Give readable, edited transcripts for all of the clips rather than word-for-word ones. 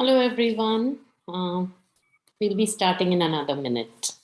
Hello, everyone. We'll be starting in another minute.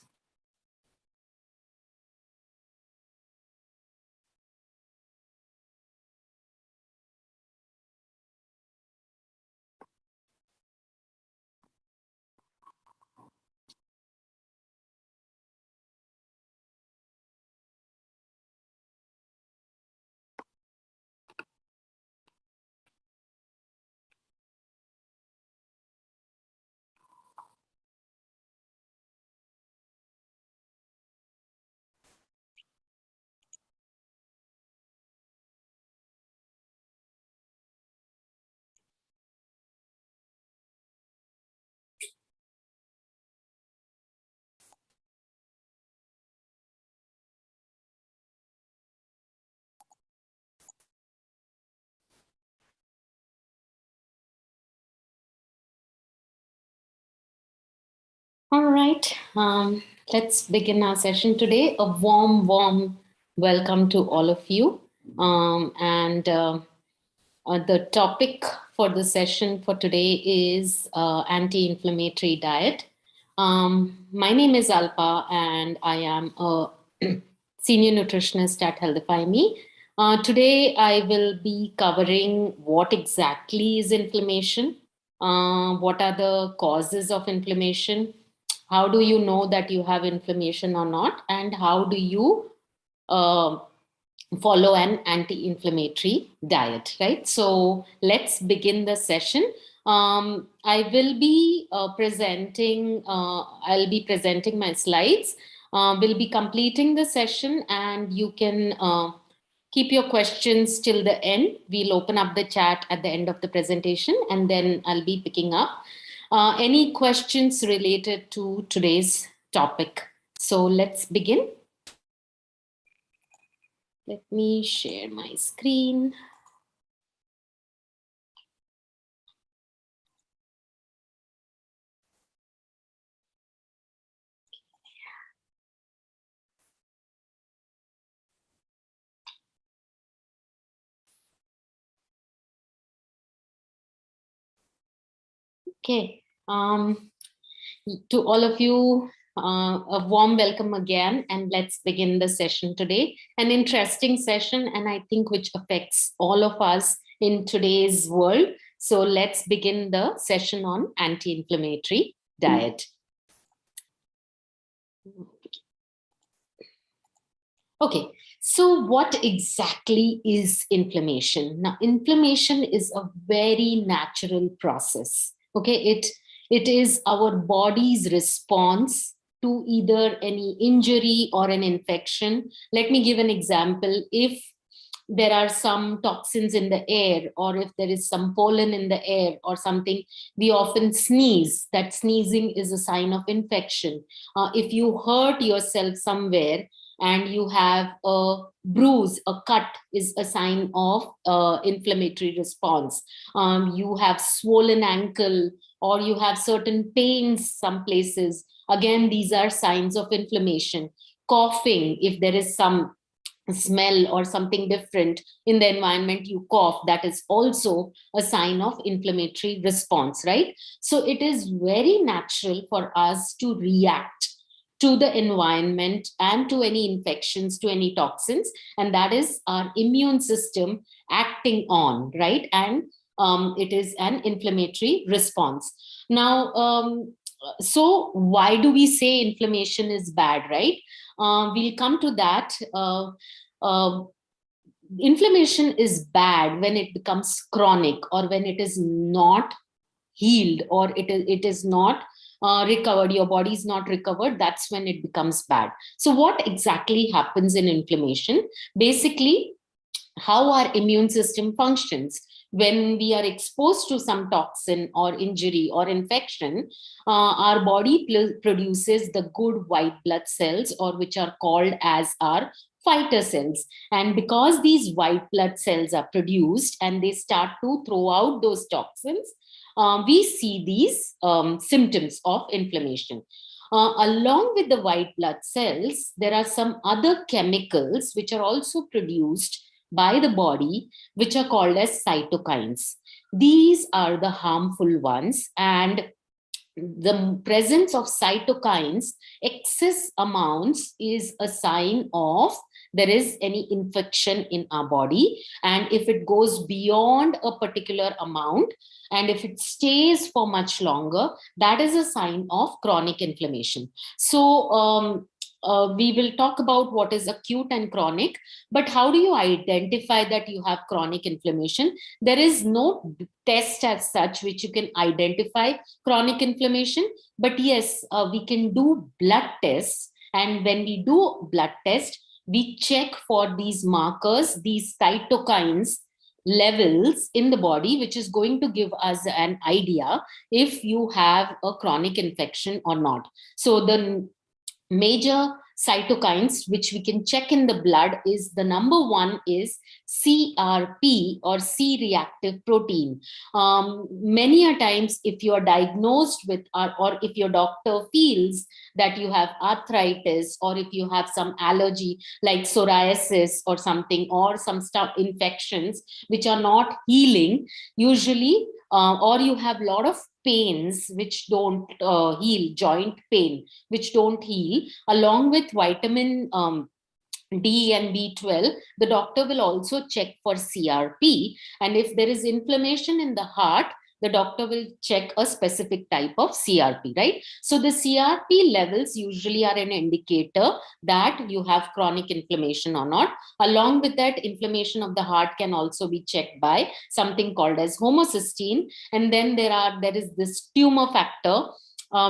All right, let's begin our session today. A warm welcome to all of you. The topic for the session for today is anti-inflammatory diet. My name is Alpa, and I am a senior nutritionist at Healthify Me. Today, I will be covering what exactly is inflammation, what are the causes of inflammation, how do you know that you have inflammation or not, and how do you uh, follow an anti-inflammatory diet, right? So let's begin the session. I will be I'll be presenting my slides. We'll be completing the session, and you can keep your questions till the end. We'll open up the chat at the end of the presentation, and then I'll be picking up any questions related to today's topic. So let's begin. Let me share my screen. Okay. To all of you, a warm welcome again, and let's begin the session today. An interesting session, and I think which affects all of us in today's world. So let's begin the session on anti-inflammatory diet. Okay, so what exactly is inflammation? Now, inflammation is a very natural process. Okay, it is our body's response to either any injury or an infection. Let me give an example. If there are some toxins in the air, or if there is some pollen in the air or something, we often sneeze. That sneezing is a sign of infection. If you hurt yourself somewhere and you have a bruise, a cut is a sign of inflammatory response. You have swollen ankle, or you have certain pains some places. Again, these are signs of inflammation. Coughing, if there is some smell or something different in the environment, you cough, that is also a sign of inflammatory response, right? So it is very natural for us to react to the environment and to any infections, to any toxins, and that is our immune system acting on, right? And it is an inflammatory response. Now, so why do we say inflammation is bad, right? We'll come to that. Uh, Inflammation is bad when it becomes chronic, or when it is not healed, or it is not recovered, your body is not recovered. That's when it becomes bad. So what exactly happens in inflammation? Basically, how our immune system functions when we are exposed to some toxin or injury or infection. Our body produces the good white blood cells, or which are called as our fighter cells. And because these white blood cells are produced and they start to throw out those toxins, we see these symptoms of inflammation. Along with the white blood cells, there are some other chemicals which are also produced by the body, which are called as cytokines. These are the harmful ones, and the presence of cytokines, excess amounts, is a sign of there is any infection in our body. And if it goes beyond a particular amount, and if it stays for much longer, that is a sign of chronic inflammation. So we will talk about what is acute and chronic, but how do you identify that you have chronic inflammation? There is no test as such which you can identify chronic inflammation, but yes, we can do blood tests. And when we do blood test, we check for these markers, these cytokines levels in the body, which is going to give us an idea if you have a chronic infection or not. So the major cytokines which we can check in the blood is, the number one is CRP, or C-reactive protein. Many a times, if you are diagnosed with, or if your doctor feels that you have arthritis, or if you have some allergy like psoriasis or something, or some stuff, infections which are not healing usually, or you have a lot of pains which don't heal, joint pain which don't heal, along with vitamin D and B12, the doctor will also check for CRP. And if there is inflammation in the heart, the doctor will check a specific type of CRP, right? So the CRP levels usually are an indicator that you have chronic inflammation or not. Along with that, inflammation of the heart can also be checked by something called as homocysteine. And then there is this tumor factor,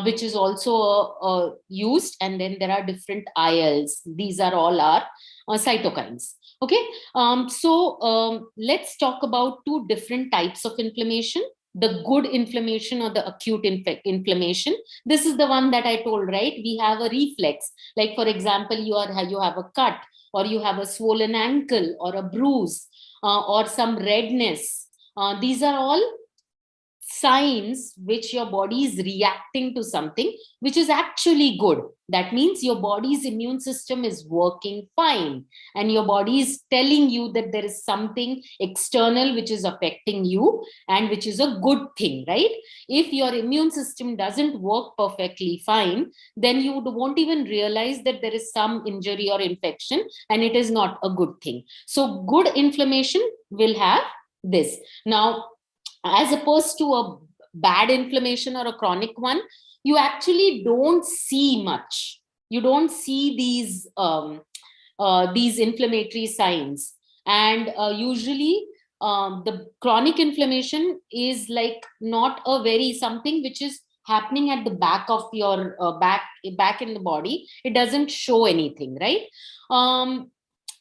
which is also used. And then there are different ILs. These are all our cytokines. Okay, let's talk about two different types of inflammation: the good inflammation or the acute inflammation. This is the one that I told, right? We have a reflex. Like, for example, you have a cut, or you have a swollen ankle, or a bruise, or some redness. These are all signs which your body is reacting to something which is actually good. That means your body's immune system is working fine, and your body is telling you that there is something external which is affecting you, and which is a good thing, right? If your immune system doesn't work perfectly fine, then you won't even realize that there is some injury or infection, and it is not a good thing. So good inflammation will have this. Now, as opposed to a bad inflammation or a chronic one, you actually don't see much. You don't see these inflammatory signs. And usually the chronic inflammation is like not a very something which is happening at the back of your back in the body. It doesn't show anything, right?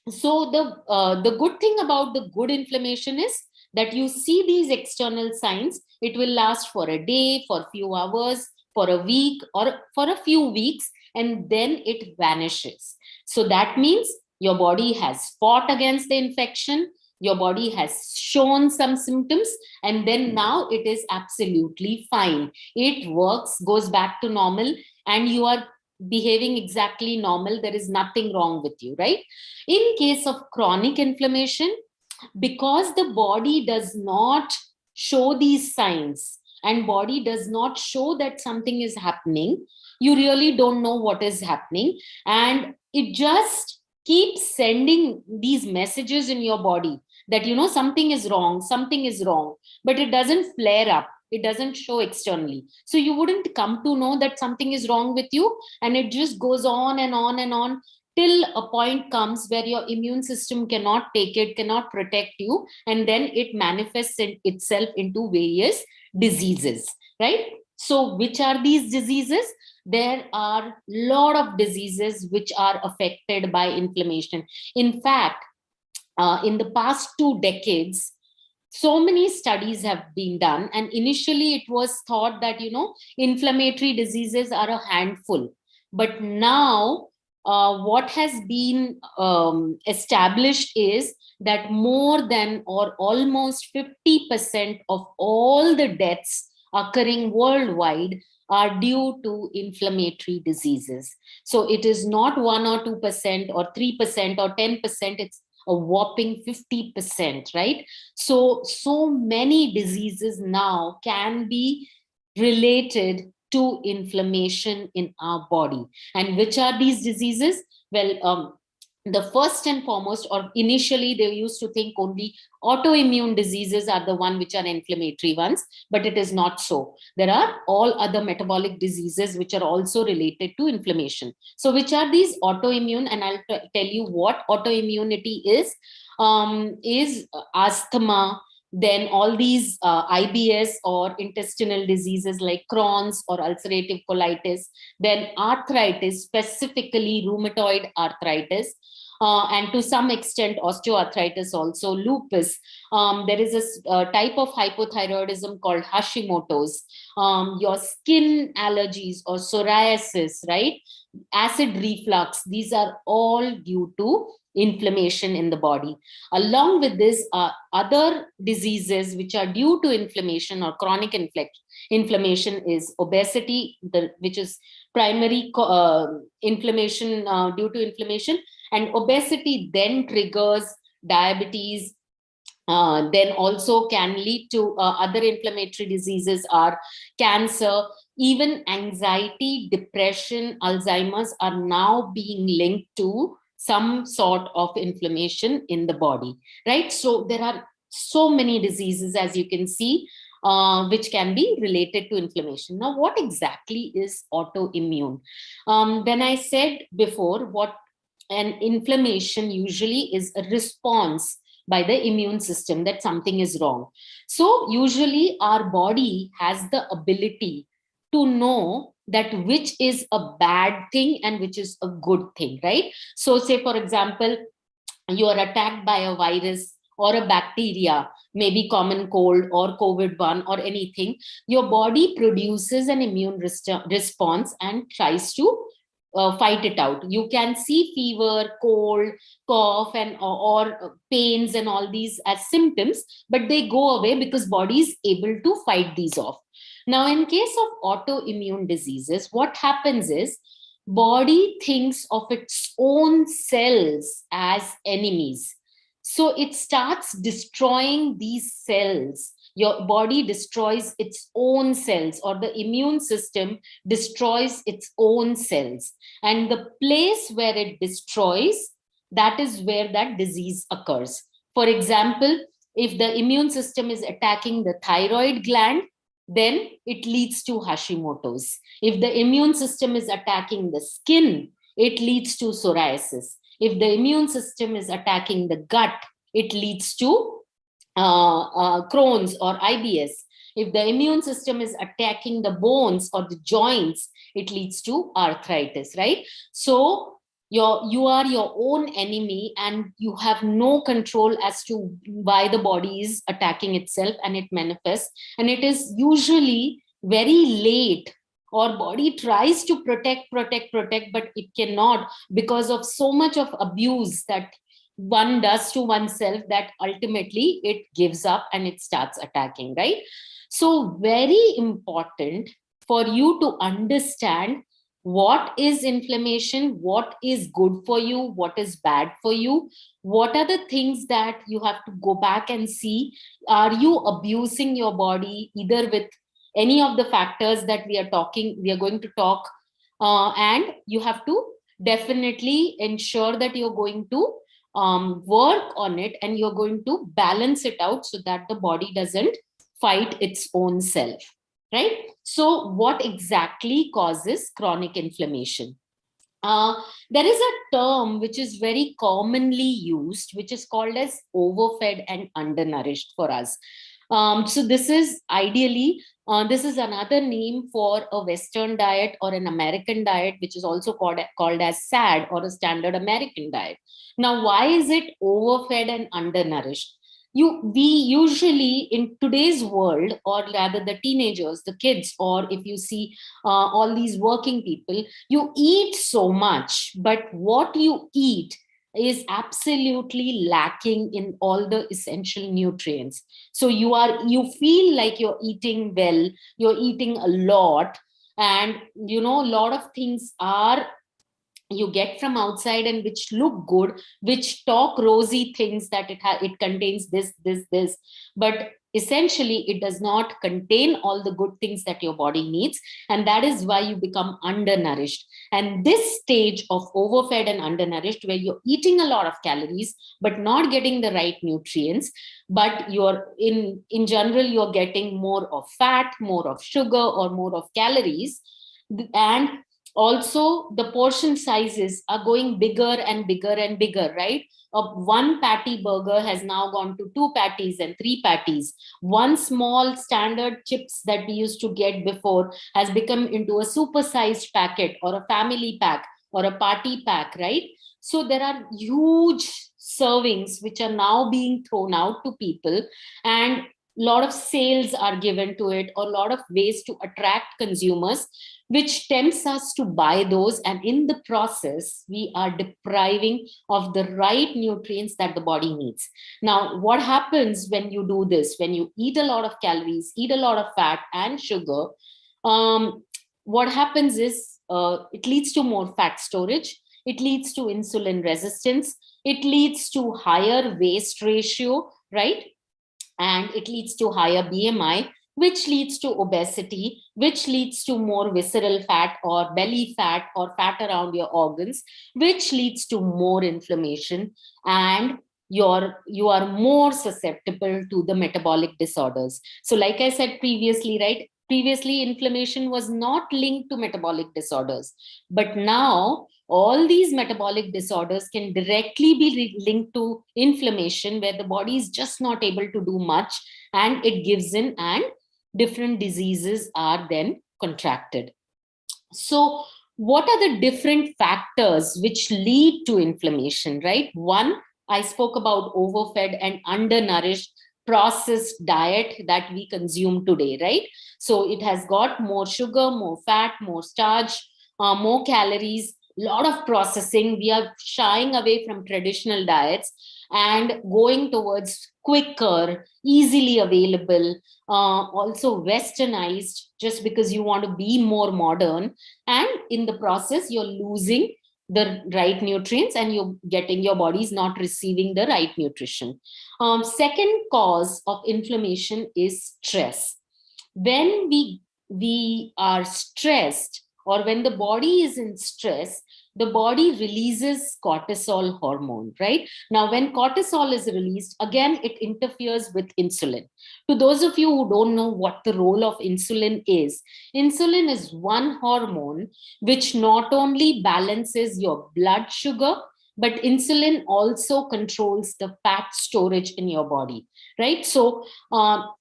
So the good thing about the good inflammation is that you see these external signs. It will last for a day, for a few hours, for a week, or for a few weeks, and then it vanishes. So that means your body has fought against the infection, your body has shown some symptoms, and then now it is absolutely fine. It works, goes back to normal, and you are behaving exactly normal. There is nothing wrong with you, right? In case of chronic inflammation, because the body does not show these signs, and body does not show that something is happening, you really don't know what is happening, and it just keeps sending these messages in your body that something is wrong, something is wrong, but it doesn't flare up, it doesn't show externally. So you wouldn't come to know that something is wrong with you, and it just goes on and on and on, till a point comes where your immune system cannot take it, cannot protect you, and then it manifests itself into various diseases, right? So which are these diseases? There are a lot of diseases which are affected by inflammation. In fact, in the past 2 decades, so many studies have been done, and initially it was thought that inflammatory diseases are a handful. But now what has been established is that more than, or almost 50% of all the deaths occurring worldwide are due to inflammatory diseases. So it is not 1 or 2% or 3% or 10%. It's a whopping 50%, right? So many diseases now can be related to inflammation in our body. And which are these diseases? Well, the first and foremost, or initially they used to think only autoimmune diseases are the one which are inflammatory ones, but it is not so. There are all other metabolic diseases which are also related to inflammation. So which are these autoimmune? And I'll tell you what autoimmunity is asthma, then all these IBS or intestinal diseases like Crohn's or ulcerative colitis, then arthritis, specifically rheumatoid arthritis, and to some extent osteoarthritis, also lupus. There is a type of hypothyroidism called Hashimoto's, your skin allergies or psoriasis, right? Acid reflux. These are all due to inflammation in the body. Along with this, other diseases which are due to inflammation or chronic inflammation is obesity, which is primary inflammation due to inflammation. And obesity then triggers diabetes, then also can lead to other inflammatory diseases are cancer, even anxiety, depression, Alzheimer's are now being linked to some sort of inflammation in the body, right? So there are so many diseases, as you can see, which can be related to inflammation. Now, what exactly is autoimmune? When I said before, what an inflammation usually is a response by the immune system that something is wrong. So usually our body has the ability to know that which is a bad thing and which is a good thing, right? So say, for example, you are attacked by a virus or a bacteria, maybe common cold or COVID-1 or anything, your body produces an immune response and tries to fight it out. You can see fever, cold, cough, and or pains and all these as symptoms, but they go away because body is able to fight these off. Now, in case of autoimmune diseases, what happens is body thinks of its own cells as enemies. So it starts destroying these cells. Your body destroys its own cells, or the immune system destroys its own cells. And the place where it destroys, that is where that disease occurs. For example, if the immune system is attacking the thyroid gland, then it leads to Hashimoto's. If the immune system is attacking the skin, it leads to psoriasis. If the immune system is attacking the gut, it leads to Crohn's or IBS. If the immune system is attacking the bones or the joints, it leads to arthritis, right? So you are your own enemy and you have no control as to why the body is attacking itself, and it manifests. And it is usually very late, or body tries to protect, but it cannot, because of so much of abuse that one does to oneself, that ultimately it gives up and it starts attacking, right? So very important for you to understand what is inflammation, what is good for you, what is bad for you, what are the things that you have to go back and see. Are you abusing your body either with any of the factors that we are going to talk, and you have to definitely ensure that you're going to work on it and you're going to balance it out so that the body doesn't fight its own self, right? So what exactly causes chronic inflammation? There is a term which is very commonly used, which is called as overfed and undernourished for us. So this is ideally, this is another name for a Western diet or an American diet, which is also called as SAD, or a standard American diet. Now, why is it overfed and undernourished? We usually, in today's world, or rather the teenagers, the kids, or if you see all these working people, you eat so much, but what you eat is absolutely lacking in all the essential nutrients. So you feel like you're eating well, you're eating a lot, and a lot of things are you get from outside and which look good, which talk rosy things that it contains this, but essentially it does not contain all the good things that your body needs, and that is why you become undernourished. And this stage of overfed and undernourished, where you're eating a lot of calories but not getting the right nutrients, but you're in general you're getting more of fat, more of sugar, or more of calories, and also the portion sizes are going bigger and bigger and bigger, right? A one patty burger has now gone to two patties and three patties. One small standard chips that we used to get before has become into a supersized packet or a family pack or a party pack, right? So there are huge servings which are now being thrown out to people, and lot of sales are given to it, or a lot of ways to attract consumers, which tempts us to buy those, and in the process we are depriving of the right nutrients that the body needs. Now what happens when you do this, when you eat a lot of calories, eat a lot of fat and sugar, what happens is it leads to more fat storage, it leads to insulin resistance, it leads to higher waist ratio, right? And it leads to higher BMI, which leads to obesity, which leads to more visceral fat or belly fat or fat around your organs, which leads to more inflammation, and you are more susceptible to the metabolic disorders. So like I said previously, right? Previously, inflammation was not linked to metabolic disorders, but now all these metabolic disorders can directly be linked to inflammation, where the body is just not able to do much and it gives in, and different diseases are then contracted. So what are the different factors which lead to inflammation, right? One, I spoke about overfed and undernourished processed diet that we consume today, right? So it has got more sugar, more fat, more starch, more calories, lot of processing. We are shying away from traditional diets and going towards quicker, easily available, also westernized, just because you want to be more modern, and in the process you're losing the right nutrients and you're getting, your body's not receiving the right nutrition. Second cause of inflammation is stress. When we are stressed, or when the body is in stress, the body releases cortisol hormone, right? Now when cortisol is released, again it interferes with insulin. To those of you who don't know what the role of insulin is one hormone which not only balances your blood sugar, but insulin also controls the fat storage in your body, right? So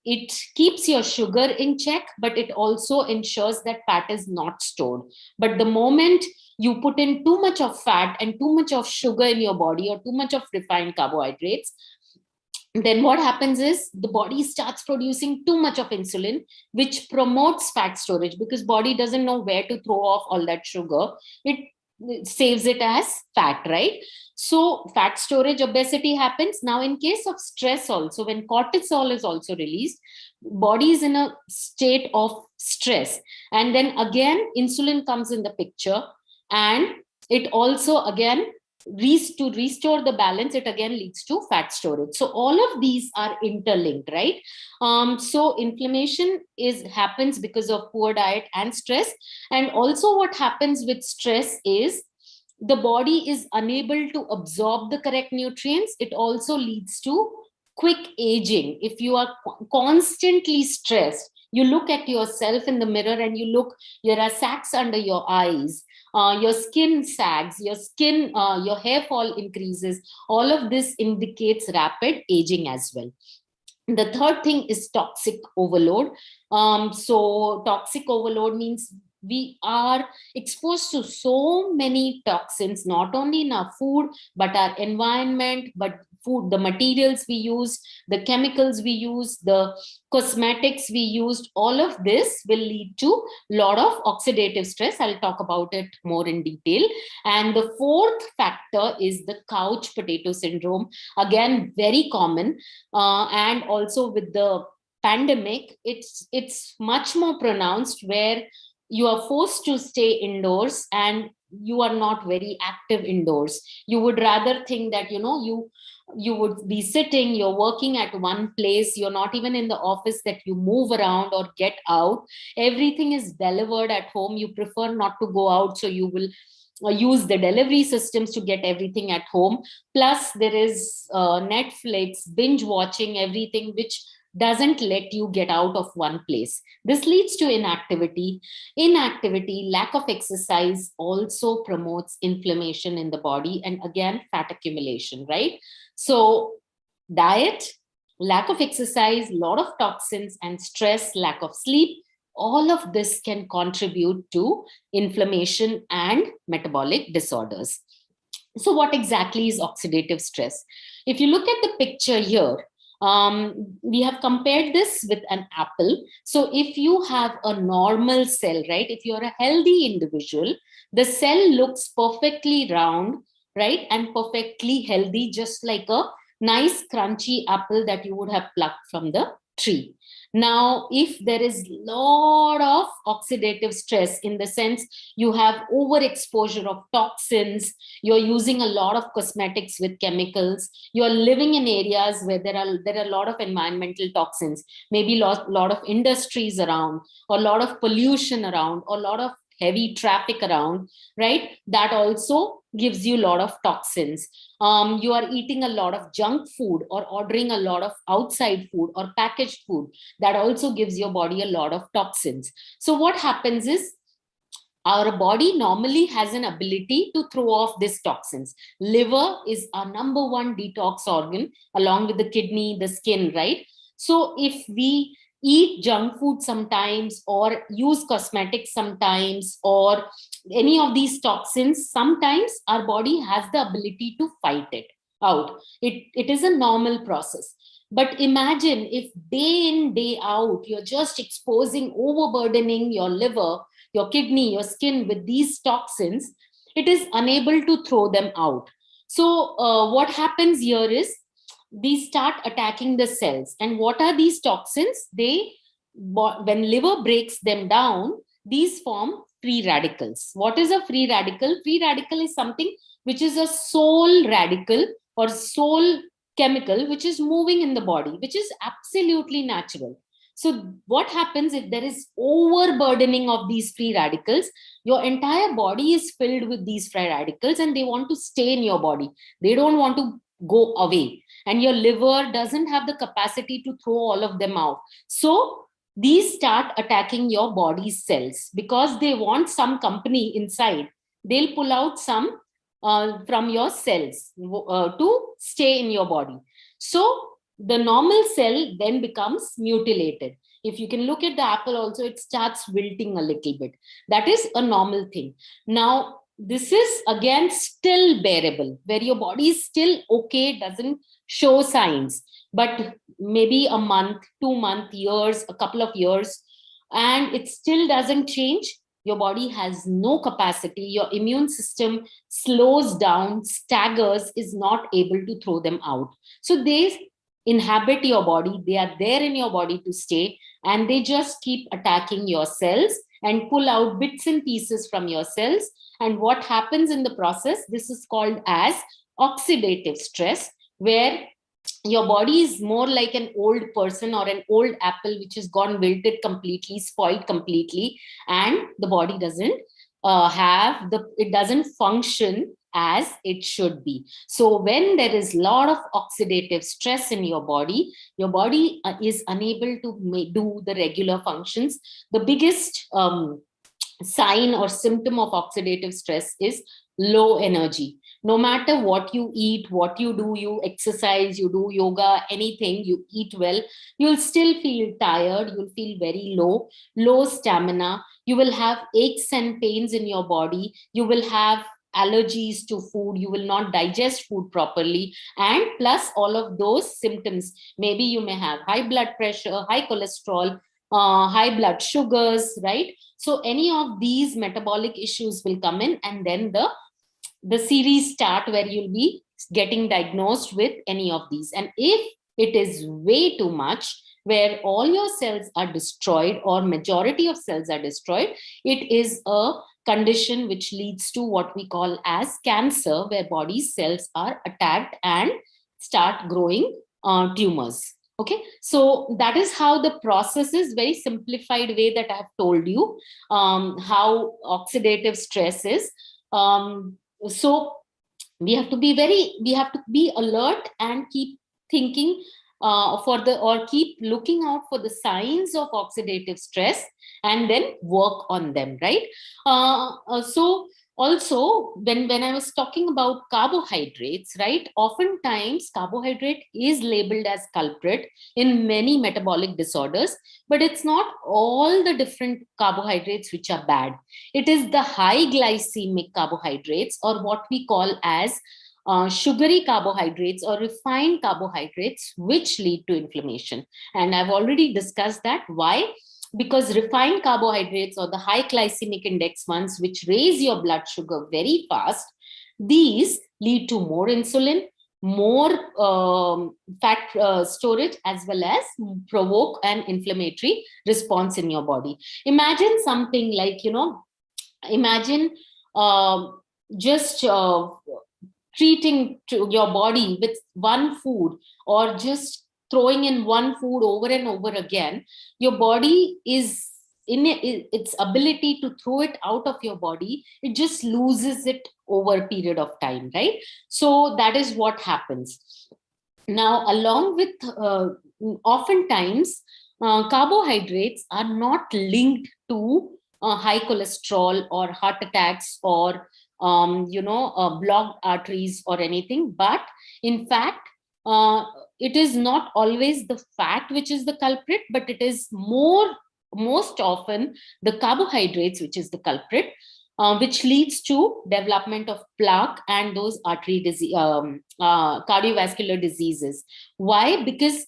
it keeps your sugar in check, but it also ensures that fat is not stored. But the moment you put in too much of fat and too much of sugar in your body, or too much of refined carbohydrates, then what happens is the body starts producing too much of insulin, which promotes fat storage, because body doesn't know where to throw off all that sugar. It saves it as fat, right? So fat storage, obesity happens. Now in case of stress also, when cortisol is also released, body is in a state of stress, and then again insulin comes in the picture, and it also again to restore the balance, it again leads to fat storage. So all of these are interlinked, right? So inflammation is happens because of poor diet and stress. And also what happens with stress is the body is unable to absorb the correct nutrients. It also leads to quick aging. If you are constantly stressed, you look at yourself in the mirror and you look, there are sacs under your eyes, your skin sags, your hair fall increases. All of this indicates rapid aging as well. The third thing is toxic overload. So toxic overload means we are exposed to so many toxins, not only in our food, but our environment, but food, the materials we use, the chemicals we use, the cosmetics we used, all of this will lead to a lot of oxidative stress. I'll talk about it more in detail. And the fourth factor is the couch potato syndrome. Again, very common. And also with the pandemic, it's much more pronounced, where you are forced to stay indoors, and you are not very active indoors. You would rather think that, you would be sitting, you're working at one place, you're not even in the office, that you move around or get out. Everything is delivered at home. You prefer not to go out, so you will use the delivery systems to get everything at home. Plus there is Netflix binge watching, everything which doesn't let you get out of one place. This leads to inactivity. Lack of exercise also promotes inflammation in the body, and again fat accumulation, right? So diet, lack of exercise, lot of toxins, and stress, lack of sleep, all of this can contribute to inflammation and metabolic disorders. So what exactly is oxidative stress? If you look at the picture here, we have compared this with an apple. So if you have a normal cell, right, if you're a healthy individual, the cell looks perfectly round, right, and perfectly healthy, just like a nice crunchy apple that you would have plucked from the tree. Now, if there is lot of oxidative stress, in the sense you have overexposure of toxins, you're using a lot of cosmetics with chemicals, you're living in areas where there are a lot of environmental toxins, maybe lot of industries around, or a lot of pollution around, or a lot of heavy traffic around, right? That also gives you a lot of toxins. You are eating a lot of junk food or ordering a lot of outside food or packaged food, that also gives your body a lot of toxins. So what happens is, our body normally has an ability to throw off these toxins. Liver is our number one detox organ, along with the kidney, the skin, right? So if we eat junk food sometimes, or use cosmetics sometimes, or any of these toxins, sometimes our body has the ability to fight it out. It is a normal process. But imagine if day in, day out, you're just exposing, overburdening your liver, your kidney, your skin with these toxins, it is unable to throw them out. So what happens here is, these start attacking the cells. And what are these toxins? When liver breaks them down, these form free radicals. What is a free radical? Free radical is something which is a sole radical or sole chemical which is moving in the body, which is absolutely natural. So what happens if there is overburdening of these free radicals? Your entire body is filled with these free radicals, and they want to stay in your body. They don't want to go away. And your liver doesn't have the capacity to throw all of them out. So these start attacking your body's cells, because they want some company inside. They'll pull out some from your cells to stay in your body. So the normal cell then becomes mutilated. If you can look at the apple also, it starts wilting a little bit. That is a normal thing. Now, this is again still bearable, where your body is still okay, doesn't show signs, but maybe a month, 2 months, years, a couple of years, and it still doesn't change. Your body has no capacity, your immune system slows down, staggers, is not able to throw them out. So they inhabit your body, they are there in your body to stay, and they just keep attacking your cells and pull out bits and pieces from your cells. And what happens in the process, this is called as oxidative stress, where your body is more like an old person or an old apple which has gone wilted completely, spoiled completely, and the body doesn't it doesn't function as it should be. So when there is a lot of oxidative stress in your body is unable to do the regular functions. The biggest sign or symptom of oxidative stress is low energy. No matter what you eat, what you do, you exercise, you do yoga, anything, you eat well, you'll still feel tired, you'll feel very low stamina, you will have aches and pains in your body, you will have allergies to food, you will not digest food properly, and plus all of those symptoms, maybe you may have high blood pressure, high cholesterol, high blood sugars, right? So any of these metabolic issues will come in, and then the series start where you'll be getting diagnosed with any of these. And if it is way too much, where all your cells are destroyed or majority of cells are destroyed, it is a condition which leads to what we call as cancer, where body cells are attacked and start growing tumors. Okay, so that is how the process is, very simplified way that I have told you, how oxidative stress is. So we have to be alert and keep thinking keep looking out for the signs of oxidative stress and then work on them, right? So also, when I was talking about carbohydrates, right, oftentimes carbohydrate is labeled as culprit in many metabolic disorders, but it's not all the different carbohydrates which are bad. It is the high glycemic carbohydrates, or what we call as sugary carbohydrates or refined carbohydrates, which lead to inflammation. And I've already discussed that. Why? Because refined carbohydrates, or the high glycemic index ones, which raise your blood sugar very fast, these lead to more insulin, more fat storage, as well as provoke an inflammatory response in your body. Imagine something like, imagine uh, just treating to your body with one food, or just throwing in one food over and over again. Your body is its ability to throw it out of your body, it just loses it over a period of time, right? So that is what happens. Now, along with oftentimes carbohydrates are not linked to high cholesterol or heart attacks or blocked arteries or anything, but in fact it is not always the fat which is the culprit, but it is most often the carbohydrates which is the culprit, which leads to development of plaque and those artery disease, cardiovascular diseases. Why? Because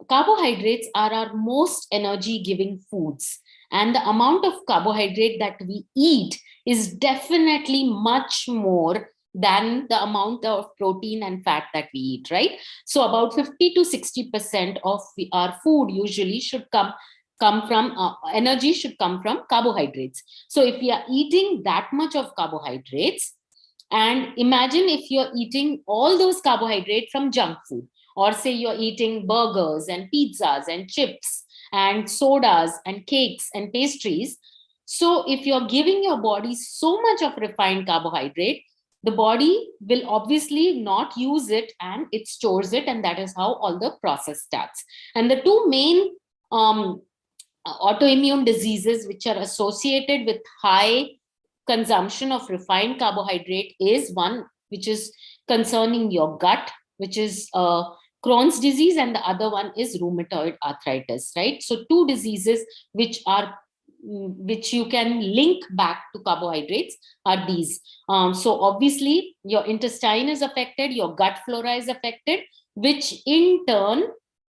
carbohydrates are our most energy giving foods, and the amount of carbohydrate that we eat is definitely much more than the amount of protein and fat that we eat, right? So about 50 to 60% of our food usually should come from energy should come from carbohydrates. So if we are eating that much of carbohydrates, and imagine if you're eating all those carbohydrates from junk food, or say you're eating burgers and pizzas and chips and sodas and cakes and pastries. So if you're giving your body so much of refined carbohydrate, the body will obviously not use it and it stores it, and that is how all the process starts. And the two main autoimmune diseases which are associated with high consumption of refined carbohydrate is one which is concerning your gut, which is Crohn's disease, and the other one is rheumatoid arthritis, right? So two diseases which are which you can link back to carbohydrates are these. So obviously your intestine is affected, your gut flora is affected, which in turn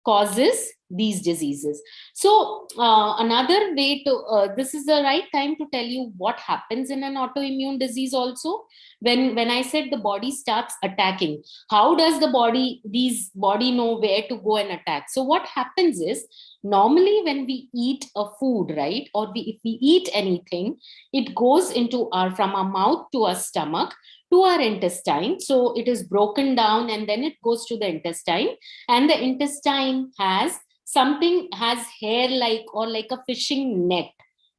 causes these diseases. So another way to this is the right time to tell you what happens in an autoimmune disease also. When I said the body starts attacking, how does the body know where to go and attack? So what happens is, normally when we eat a food, right, or if we eat anything, it goes into our from our mouth to our stomach to our intestine. So it is broken down and then it goes to the intestine, and the intestine has hair like, or like a fishing net,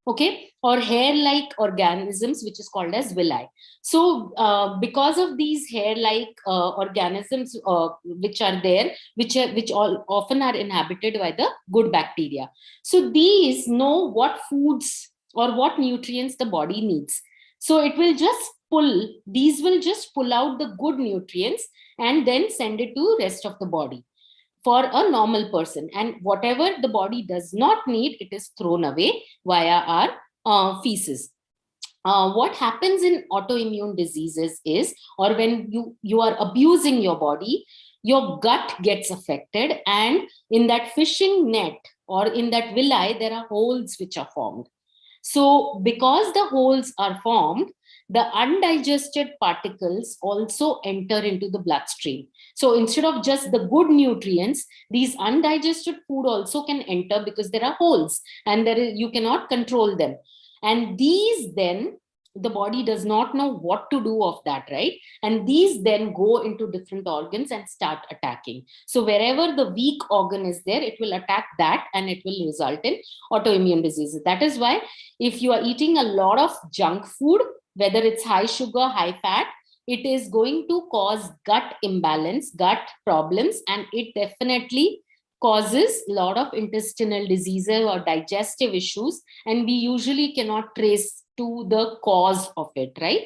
okay, or hair like organisms which is called as villi. So because of these hair like organisms which are there, which all often are inhabited by the good bacteria, so these know what foods or what nutrients the body needs. So it will just these will just pull out the good nutrients and then send it to rest of the body for a normal person, and whatever the body does not need, it is thrown away via our feces. What happens in autoimmune diseases is, or when you are abusing your body, your gut gets affected, and in that fishing net or in that villi there are holes which are formed. So because the holes are formed, the undigested particles also enter into the bloodstream. So instead of just the good nutrients, these undigested food also can enter because there are holes and you cannot control them. And these then, the body does not know what to do of that, right? And these then go into different organs and start attacking. So wherever the weak organ is there, it will attack that and it will result in autoimmune diseases. That is why if you are eating a lot of junk food, whether it's high sugar, high fat, it is going to cause gut imbalance, gut problems, and it definitely causes a lot of intestinal diseases or digestive issues, and we usually cannot trace to the cause of it, right?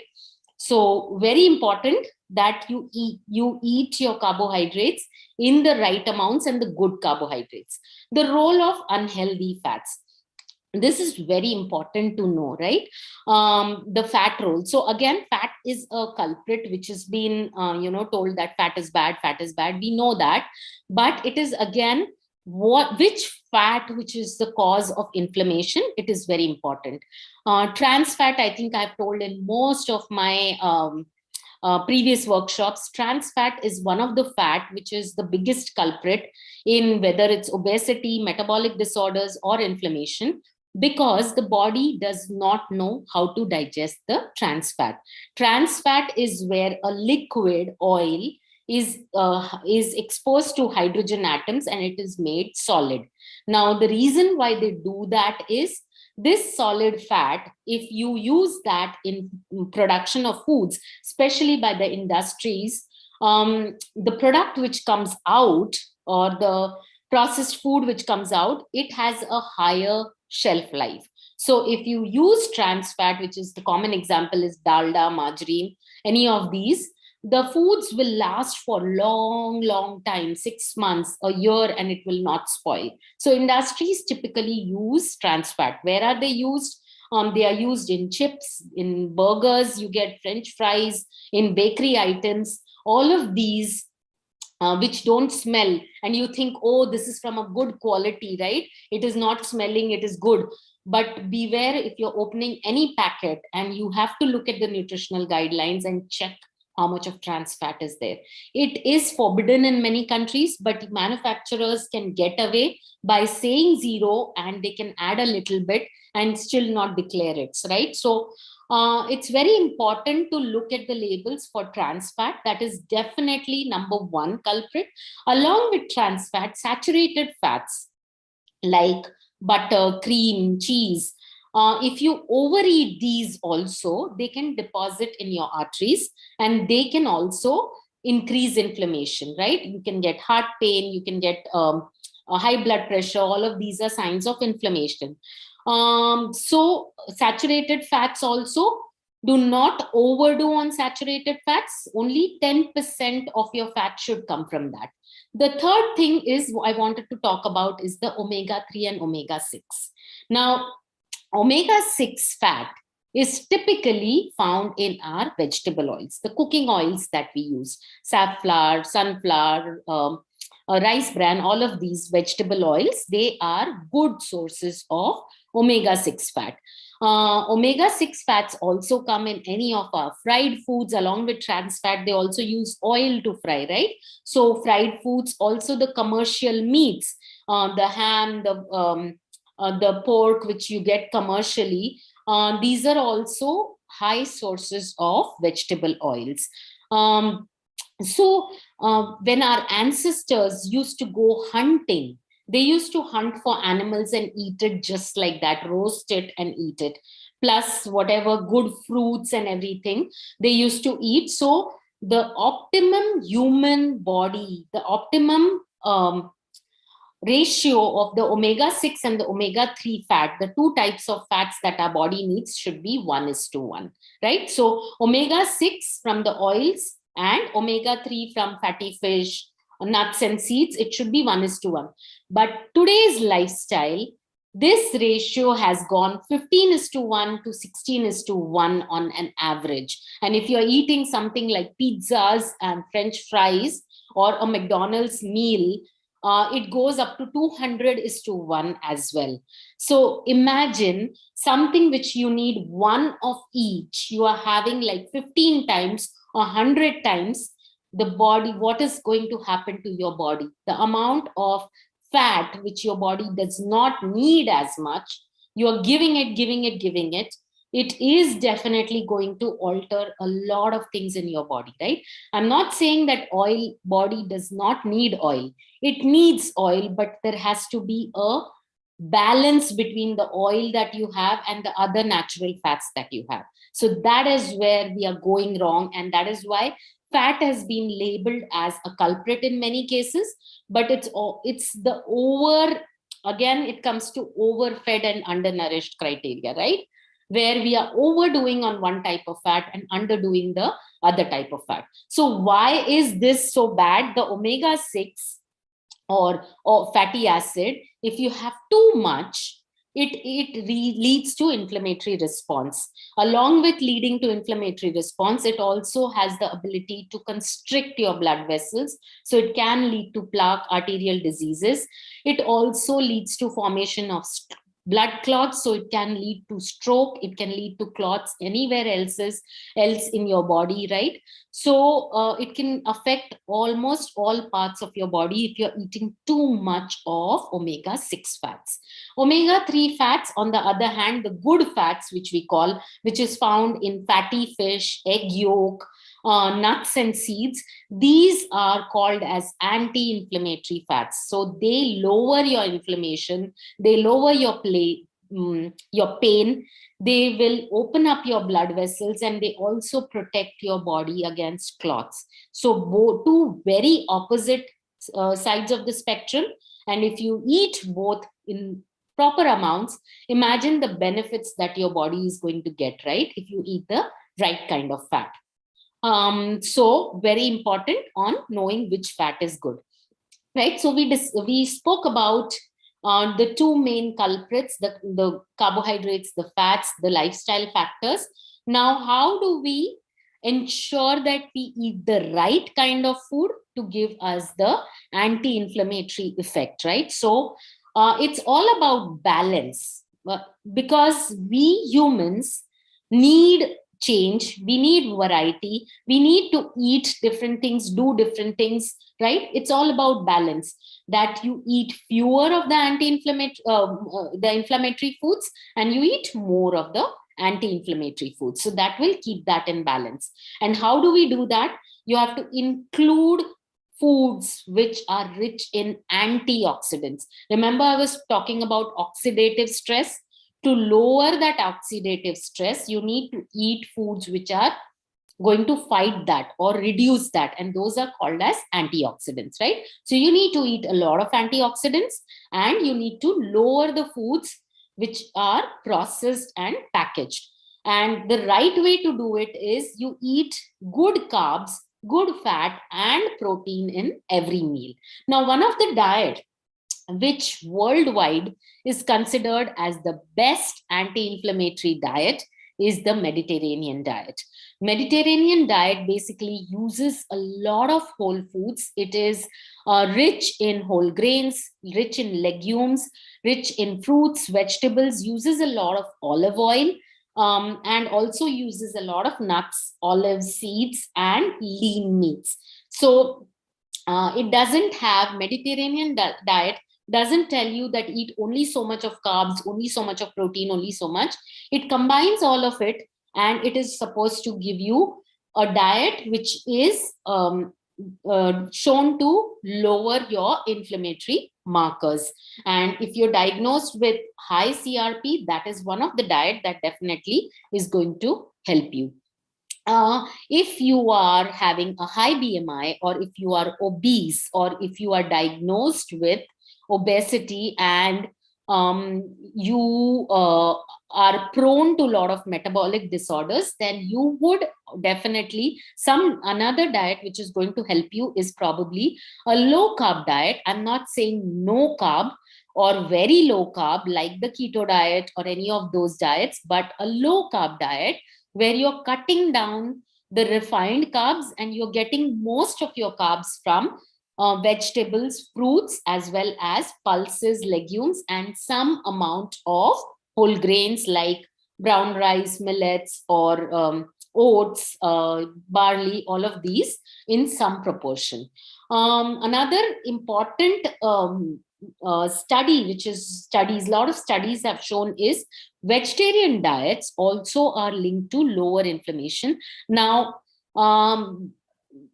So very important that you eat your carbohydrates in the right amounts and the good carbohydrates. The role of unhealthy fats, this is very important to know, right? The fat role. So again, fat is a culprit which has been told that fat is bad, fat is bad, we know that. But it is again which fat which is the cause of inflammation, it is very important. Trans fat, I think I've told in most of my previous workshops, trans fat is one of the fat which is the biggest culprit in whether it's obesity, metabolic disorders, or inflammation, because the body does not know how to digest the trans fat. Trans fat is where a liquid oil is exposed to hydrogen atoms and it is made solid. Now, the reason why they do that is this solid fat, if you use that in production of foods, especially by the industries, the product which comes out, or the processed food which comes out, it has a higher shelf life. So if you use trans fat, which is the common example is dalda, margarine, any of these, the foods will last for long time, 6 months, a year, and it will not spoil. So industries typically use trans fat. Where are they used? They are used in chips, in burgers, you get French fries, in bakery items, all of these which don't smell, and you think, oh, this is from a good quality, right? It is not smelling, it is good. But beware, if you're opening any packet, and you have to look at the nutritional guidelines and check how much of trans fat is there. It is forbidden in many countries, but manufacturers can get away by saying zero, and they can add a little bit and still not declare it, right? So it's very important to look at the labels for trans fat. That is definitely number one culprit. Along with trans fat, saturated fats like butter, cream, cheese, if you overeat these also, they can deposit in your arteries, and they can also increase inflammation, right? You can get heart pain, you can get a high blood pressure. All of these are signs of inflammation. So saturated fats also, do not overdo on saturated fats. Only 10% of your fat should come from that. The third thing is I wanted to talk about is the omega-3 and omega-6. Now, omega-6 fat is typically found in our vegetable oils, the cooking oils that we use, safflower, sunflower, rice bran, all of these vegetable oils, they are good sources of omega-6 fat. Omega-6 fats also come in any of our fried foods along with trans fat. They also use oil to fry, right? So fried foods, also the commercial meats, the ham, the pork, which you get commercially, these are also high sources of vegetable oils. When our ancestors used to go hunting, they used to hunt for animals and eat it just like that, roast it and eat it, plus whatever good fruits and everything they used to eat. So the optimum human body, the optimum ratio of the omega-6 and the omega-3 fat, the two types of fats that our body needs, should be 1:1, right? So omega-6 from the oils and omega-3 from fatty fish, nuts and seeds, it should be 1:1. But today's lifestyle, this ratio has gone 15:1 to 16:1 on an average. And if you're eating something like pizzas and French fries or a McDonald's meal, it goes up to 200:1 as well. So imagine something which you need one of each, you are having like 15 times or 100 times the body. What is going to happen to your body? The amount of fat which your body does not need as much, you are giving it, giving it. It is definitely going to alter a lot of things in your body, right? I'm not saying that oil body does not need oil. It needs oil, but there has to be a balance between the oil that you have and the other natural fats that you have. So that is where we are going wrong, and that is why fat has been labeled as a culprit in many cases. But it's the over, again it comes to overfed and undernourished criteria, right? Where we are overdoing on one type of fat and underdoing the other type of fat. So why is this so bad? The omega 6 or fatty acid, if you have too much, it leads to inflammatory response. Along with leading to inflammatory response, it also has the ability to constrict your blood vessels, so it can lead to plaque arterial diseases. It also leads to formation of blood clots, so it can lead to stroke, it can lead to clots anywhere else in your body, right? So it can affect almost all parts of your body if you're eating too much of omega 6 fats. Omega 3 fats, on the other hand, the good fats, which we call, which is found in fatty fish, egg yolk, nuts and seeds, these are called as anti-inflammatory fats. So they lower your inflammation, they lower your pain, they will open up your blood vessels, and they also protect your body against clots. So two very opposite sides of the spectrum. And if you eat both in proper amounts, imagine the benefits that your body is going to get, right? If you eat the right kind of fat. So very important on knowing which fat is good, right? So we spoke about the two main culprits, the carbohydrates, the fats, the lifestyle factors. Now, how do we ensure that we eat the right kind of food to give us the anti-inflammatory effect, right? So it's all about balance, because we humans need change, we need variety, we need to eat different things, do different things, right? It's all about balance, that you eat fewer of the the inflammatory foods, and you eat more of the anti-inflammatory foods. So that will keep that in balance. And how do we do that? You have to include foods which are rich in antioxidants. Remember, I was talking about oxidative stress. To lower that oxidative stress, you need to eat foods which are going to fight that or reduce that, and those are called as antioxidants, right? So you need to eat a lot of antioxidants, and you need to lower the foods which are processed and packaged. And the right way to do it is you eat good carbs, good fat, and protein in every meal. Now, one of the diet which worldwide is considered as the best anti-inflammatory diet is the Mediterranean diet. Mediterranean diet basically uses a lot of whole foods. It is rich in whole grains, rich in legumes, rich in fruits, vegetables, uses a lot of olive oil, and also uses a lot of nuts, olive seeds, and lean meats. So it doesn't have Mediterranean diet doesn't tell you that eat only so much of carbs, only so much of protein, only so much. It combines all of it, and it is supposed to give you a diet which is shown to lower your inflammatory markers. And if you're diagnosed with high CRP, that is one of the diet that definitely is going to help you. If you are having a high BMI, or if you are obese, or if you are diagnosed with obesity, and you are prone to a lot of metabolic disorders, then you would definitely, another diet which is going to help you is probably a low carb diet. I'm not saying no carb or very low carb like the keto diet or any of those diets, but a low carb diet where you're cutting down the refined carbs and you're getting most of your carbs from vegetables, fruits, as well as pulses, legumes, and some amount of whole grains like brown rice, millets, or oats, barley, all of these in some proportion. Another important study, which is studies, a lot of studies have shown, is vegetarian diets also are linked to lower inflammation. Now,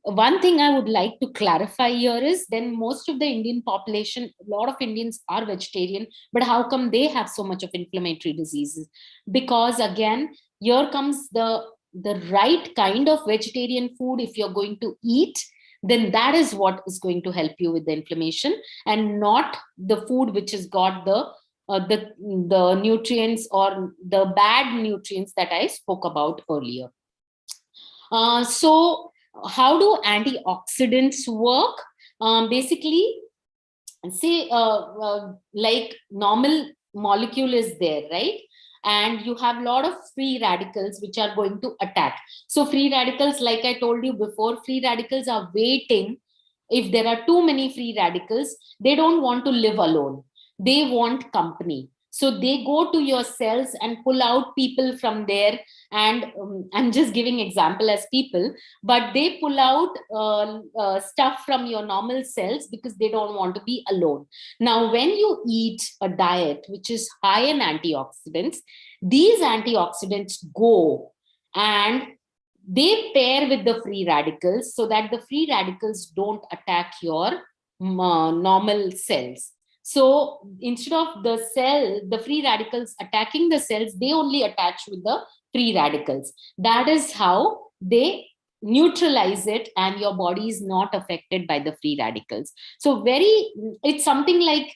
one thing I would like to clarify here is, then most of the Indian population, a lot of Indians are vegetarian, but how come they have so much of inflammatory diseases? Because again, here comes the right kind of vegetarian food. If you're going to eat, then that is what is going to help you with the inflammation, and not the food which has got the nutrients or the bad nutrients that I spoke about earlier. So how do antioxidants work? Basically, say like normal molecule is there, right? And you have a lot of free radicals which are going to attack. So free radicals, like I told you before, free radicals are waiting. If there are too many free radicals, they don't want to live alone, they want company. So they go to your cells and pull out people from there. And I'm just giving example as people, but they pull out stuff from your normal cells because they don't want to be alone. Now, when you eat a diet which is high in antioxidants, these antioxidants go and they pair with the free radicals so that the free radicals don't attack your normal cells. So instead of the free radicals attacking the cells, they only attach with the free radicals. That is how they neutralize it, and your body is not affected by the free radicals. So it's something like,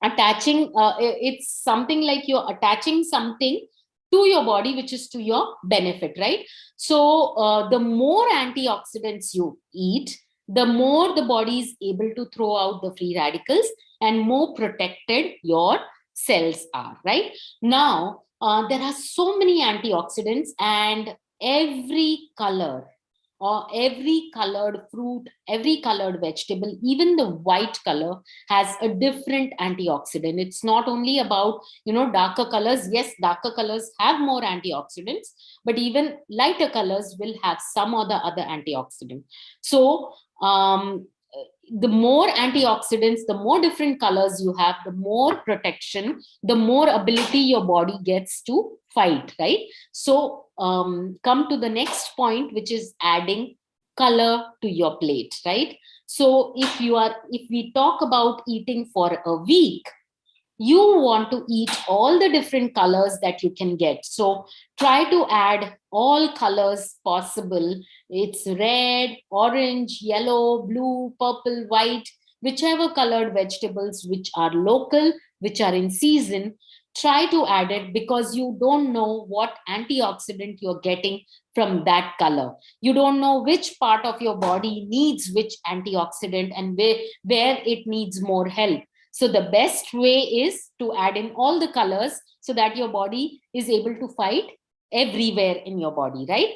attaching, it's something like you're attaching something to your body which is to your benefit, right? So the more antioxidants you eat, the more the body is able to throw out the free radicals, and more protected your cells are, right? Now, there are so many antioxidants, and every color or every colored fruit, every colored vegetable, even the white color has a different antioxidant. It's not only about, darker colors. Yes, darker colors have more antioxidants, but even lighter colors will have some or the other antioxidant. So, the more antioxidants, the more different colors you have, the more protection, the more ability your body gets to fight, right? So come to the next point, which is adding color to your plate, right? So if we talk about eating for a week, you want to eat all the different colors that you can get. So try to add all colors possible. It's red, orange, yellow, blue, purple, white, whichever colored vegetables which are local, which are in season. Try to add it, because you don't know what antioxidant you're getting from that color. You don't know which part of your body needs which antioxidant, and where it needs more help. So the best way is to add in all the colors so that your body is able to fight everywhere in your body, right?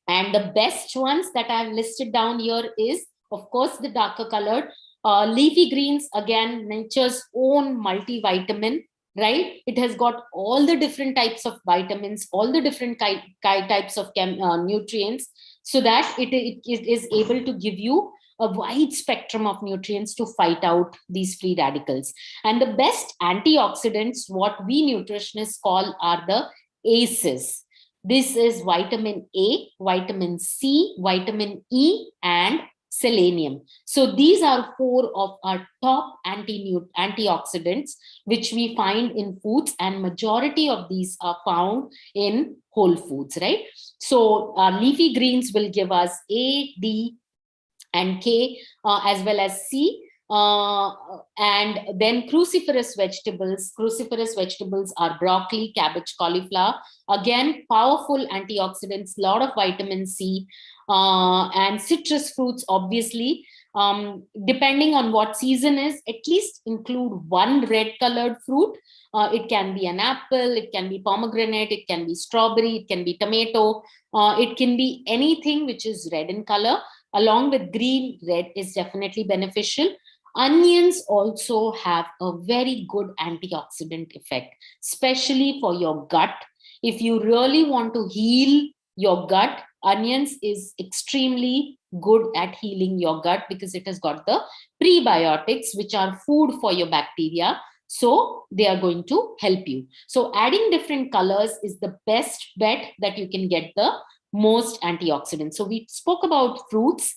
And the best ones that I've listed down here is, of course, the darker colored. Leafy greens, again, nature's own multivitamin, right? It has got all the different types of vitamins, all the different types of nutrients, so that it is able to give you a wide spectrum of nutrients to fight out these free radicals. And the best antioxidants, what we nutritionists call, are the ACEs. This is vitamin A, vitamin C, vitamin E, and selenium. So these are 4 of our top antioxidants which we find in foods, and majority of these are found in whole foods, right? So leafy greens will give us A, D, and K, as well as C. And then cruciferous vegetables. Cruciferous vegetables are broccoli, cabbage, cauliflower. Again, powerful antioxidants, lot of vitamin C. And citrus fruits, obviously, depending on what season is, at least include one red colored fruit. It can be an apple, it can be pomegranate, it can be strawberry, it can be tomato, it can be anything which is red in color. Along with green, red is definitely beneficial. Onions also have a very good antioxidant effect, especially for your gut. If you really want to heal your gut, onions is extremely good at healing your gut because it has got the prebiotics, which are food for your bacteria. So they are going to help you. So adding different colors is the best bet that you can get the most antioxidants. So we spoke about fruits,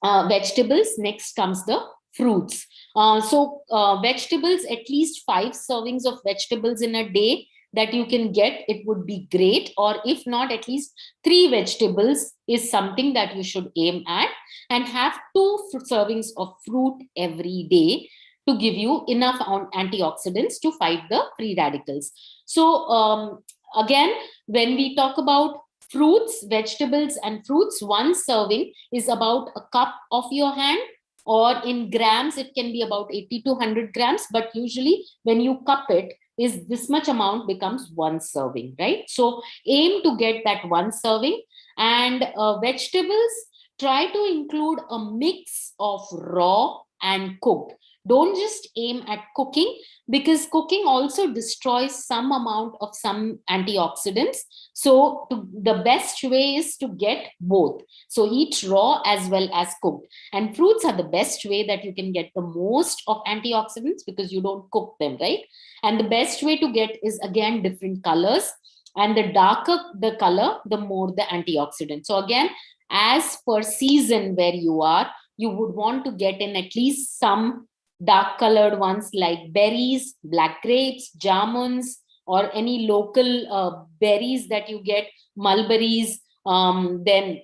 vegetables. Next comes the fruits. Vegetables, at least 5 servings of vegetables in a day that you can get, it would be great. Or if not, at least 3 vegetables is something that you should aim at, and have 2 servings of fruit every day to give you enough antioxidants to fight the free radicals. So again, when we talk about fruits, vegetables, and fruits, 1 serving is about a cup of your hand, or in grams, it can be about 80 to 100 grams. But usually, when you cup it, is this much amount becomes 1 serving, right? So aim to get that 1 serving. And vegetables, try to include a mix of raw and cooked. Don't just aim at cooking, because cooking also destroys some amount of some antioxidants. So the best way is to get both. So eat raw as well as cooked. And fruits are the best way that you can get the most of antioxidants, because you don't cook them, right? And the best way to get is again different colors. And the darker the color, the more the antioxidant. So again, as per season where you are, you would want to get in at least some dark colored ones like berries, black grapes, jamuns, or any local berries that you get, mulberries, then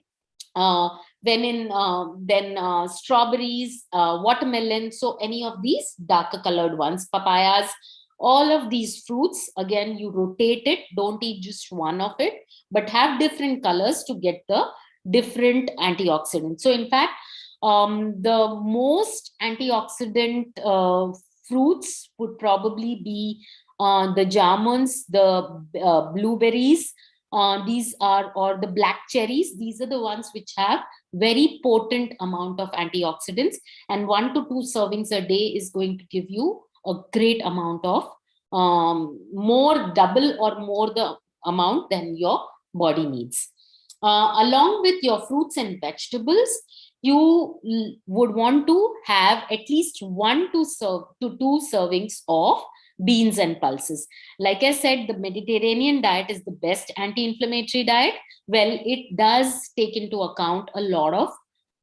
uh, strawberries, watermelon. So any of these darker colored ones, papayas, all of these fruits, again, you rotate it. Don't eat just one of it, but have different colors to get the different antioxidants. So in fact, the most antioxidant fruits would probably be the jamuns, the blueberries, these are, or the black cherries. These are the ones which have very potent amount of antioxidants, and 1 to 2 servings a day is going to give you a great amount of more, double or more the amount than your body needs. Along with your fruits and vegetables, you would want to have at least 1 to 2 servings of beans and pulses. Like I said, the Mediterranean diet is the best anti-inflammatory diet. Well, it does take into account a lot of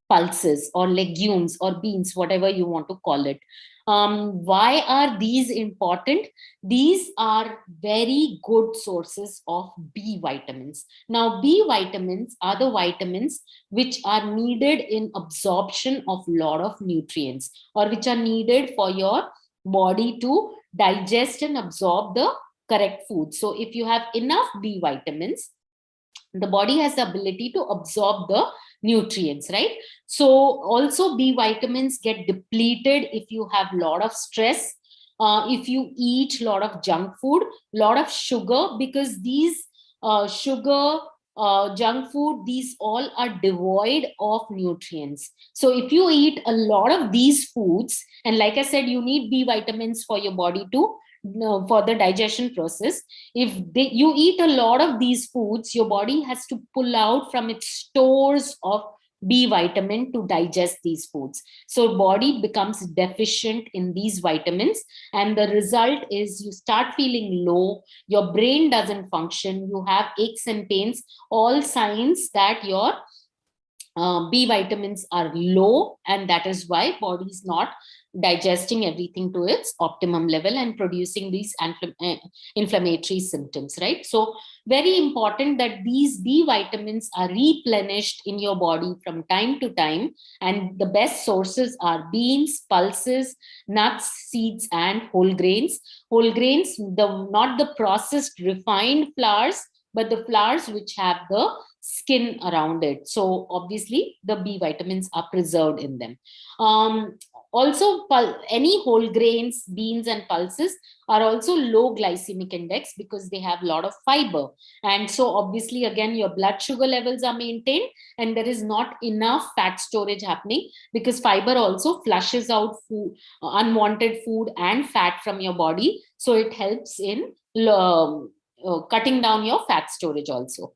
pulses or legumes or beans, whatever you want to call it. Why are these important? These are very good sources of B vitamins. Now, B vitamins are the vitamins which are needed in absorption of lot of nutrients, or which are needed for your body to digest and absorb the correct food. So if you have enough B vitamins, the body has the ability to absorb the nutrients, right? So also B vitamins get depleted if you have a lot of stress, if you eat a lot of junk food, lot of sugar, because these sugar, junk food, these all are devoid of nutrients. So if you eat a lot of these foods, and like I said, you need B vitamins for your body to, for the digestion process. If you eat a lot of these foods, your body has to pull out from its stores of B vitamin to digest these foods. So body becomes deficient in these vitamins, and the result is you start feeling low, your brain doesn't function, you have aches and pains, all signs that your B vitamins are low, and that is why body is not digesting everything to its optimum level and producing these inflammatory symptoms, right? So very important that these B vitamins are replenished in your body from time to time, and the best sources are beans, pulses, nuts, seeds, and whole grains. Whole grains, the not the processed refined flours, but the flours which have the skin around it. So obviously the B vitamins are preserved in them. Also, any whole grains, beans and pulses are also low glycemic index because they have a lot of fiber. And so obviously, again, your blood sugar levels are maintained and there is not enough fat storage happening because fiber also flushes out food, unwanted food and fat from your body. So it helps in cutting down your fat storage also.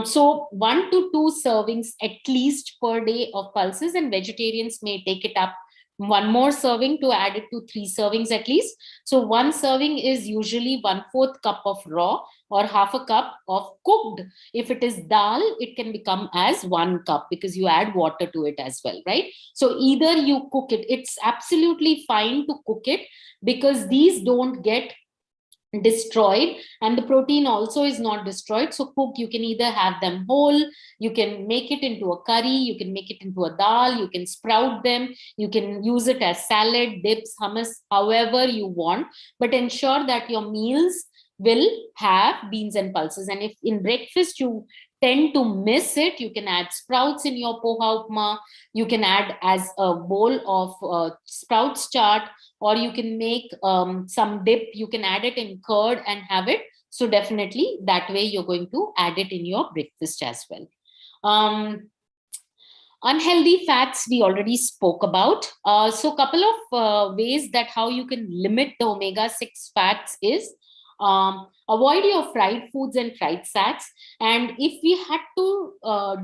So 1 to 2 servings at least per day of pulses, and vegetarians may take it up one more serving to add it to 3 servings at least. So one serving is usually 1/4 cup of raw or half a cup of cooked. If it is dal, it can become as 1 cup because you add water to it as well, right? So either you cook it, it's absolutely fine to cook it because these don't get destroyed and the protein also is not destroyed. So cooked, you can either have them whole, you can make it into a curry, you can make it into a dal, you can sprout them, you can use it as salad, dips, hummus, however you want, but ensure that your meals will have beans and pulses. And if in breakfast you tend to miss it, you can add sprouts in your poha upma, you can add as a bowl of sprouts chaat, or you can make some dip, you can add it in curd and have it. So definitely that way you're going to add it in your breakfast as well. Unhealthy fats we already spoke about. So couple of ways that how you can limit the omega-6 fats is avoid your fried foods and fried snacks. And if we had to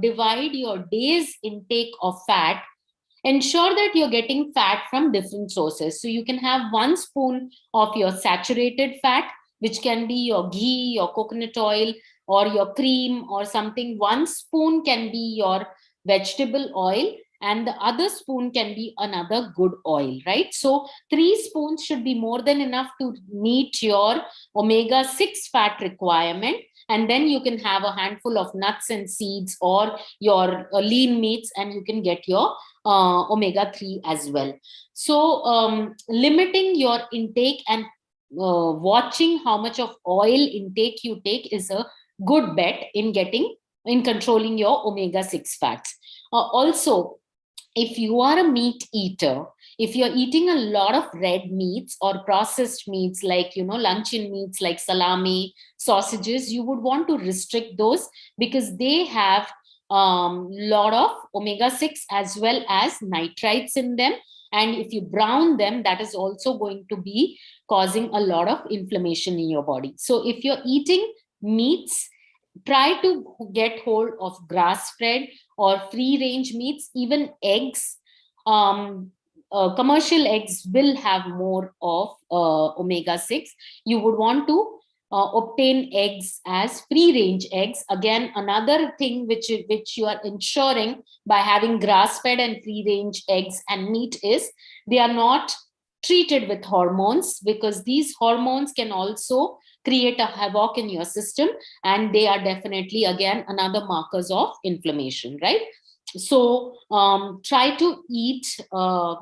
divide your day's intake of fat, ensure that you're getting fat from different sources. So you can have 1 spoon of your saturated fat, which can be your ghee, your coconut oil, or your cream or something. 1 spoon can be your vegetable oil, and the other spoon can be another good oil, right? So 3 spoons should be more than enough to meet your omega-6 fat requirement. And then you can have a handful of nuts and seeds or your lean meats, and you can get your omega-3 as well. So limiting your intake and watching how much of oil intake you take is a good bet in controlling your omega-6 fats. Also, if you are a meat eater, if you're eating a lot of red meats or processed meats like, luncheon meats like salami, sausages, you would want to restrict those because they have lot of omega-6 as well as nitrites in them. And if you brown them, that is also going to be causing a lot of inflammation in your body. So if you're eating meats, try to get hold of grass-fed or free-range meats, even eggs. Commercial eggs will have more of omega-6. You would want to obtain eggs as free-range eggs. Again, another thing which you are ensuring by having grass-fed and free-range eggs and meat is they are not treated with hormones, because these hormones can also create a havoc in your system, and they are definitely again another markers of inflammation, right? So try to eat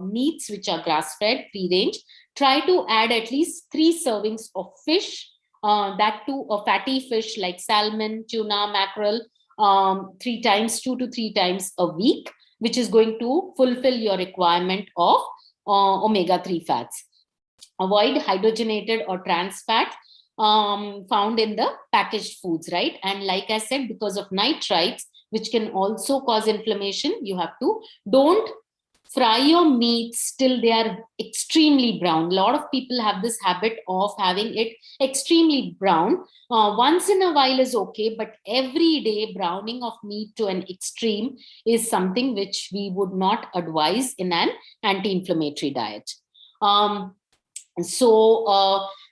meats which are grass-fed, free-range. Try to add at least 3 servings of fish, that too a fatty fish like salmon, tuna, mackerel, 3 times, 2 to 3 times a week, which is going to fulfill your requirement of omega-3 fats. Avoid hydrogenated or trans fat found in the packaged foods, right? And like I said, because of nitrites, which can also cause inflammation, you have to don't fry your meats till they are extremely brown. A lot of people have this habit of having it extremely brown. Once in a while is okay, but every day browning of meat to an extreme is something which we would not advise in an anti-inflammatory diet.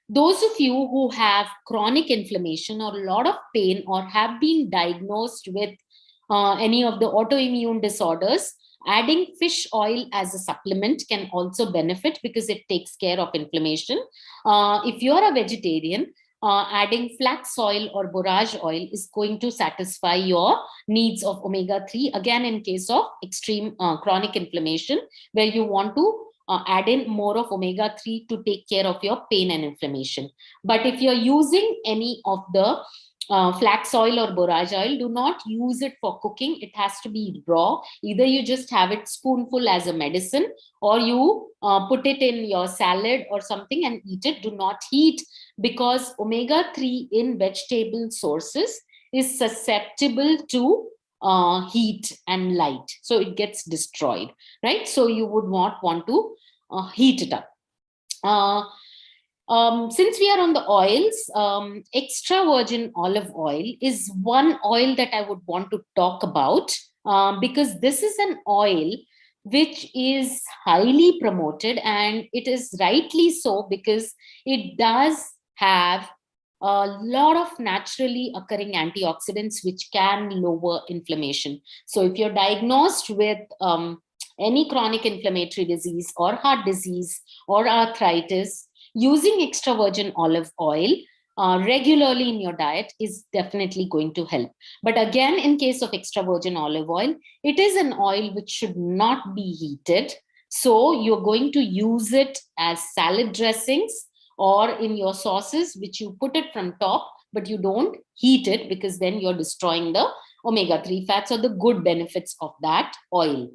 Those of you who have chronic inflammation or a lot of pain or have been diagnosed with any of the autoimmune disorders, adding fish oil as a supplement can also benefit because it takes care of inflammation. If you're a vegetarian, adding flax oil or borage oil is going to satisfy your needs of omega-3, again in case of extreme chronic inflammation, where you want to add in more of omega-3 to take care of your pain and inflammation. But if you're using any of the flax oil or borage oil, do not use it for cooking. It has to be raw. Either you just have it spoonful as a medicine, or you put it in your salad or something and eat it. Do not heat, because omega-3 in vegetable sources is susceptible to heat and light. So it gets destroyed, right? So you would not want to heat it up. Since we are on the oils, extra virgin olive oil is one oil that I would want to talk about, because this is an oil which is highly promoted, and it is rightly so, because it does have a lot of naturally occurring antioxidants which can lower inflammation. So if you're diagnosed with any chronic inflammatory disease or heart disease or arthritis, using extra virgin olive oil regularly in your diet is definitely going to help. But again, in case of extra virgin olive oil, it is an oil which should not be heated. So you're going to use it as salad dressings or in your sauces, which you put it from top, but you don't heat it, because then you're destroying the omega-3 fats or the good benefits of that oil.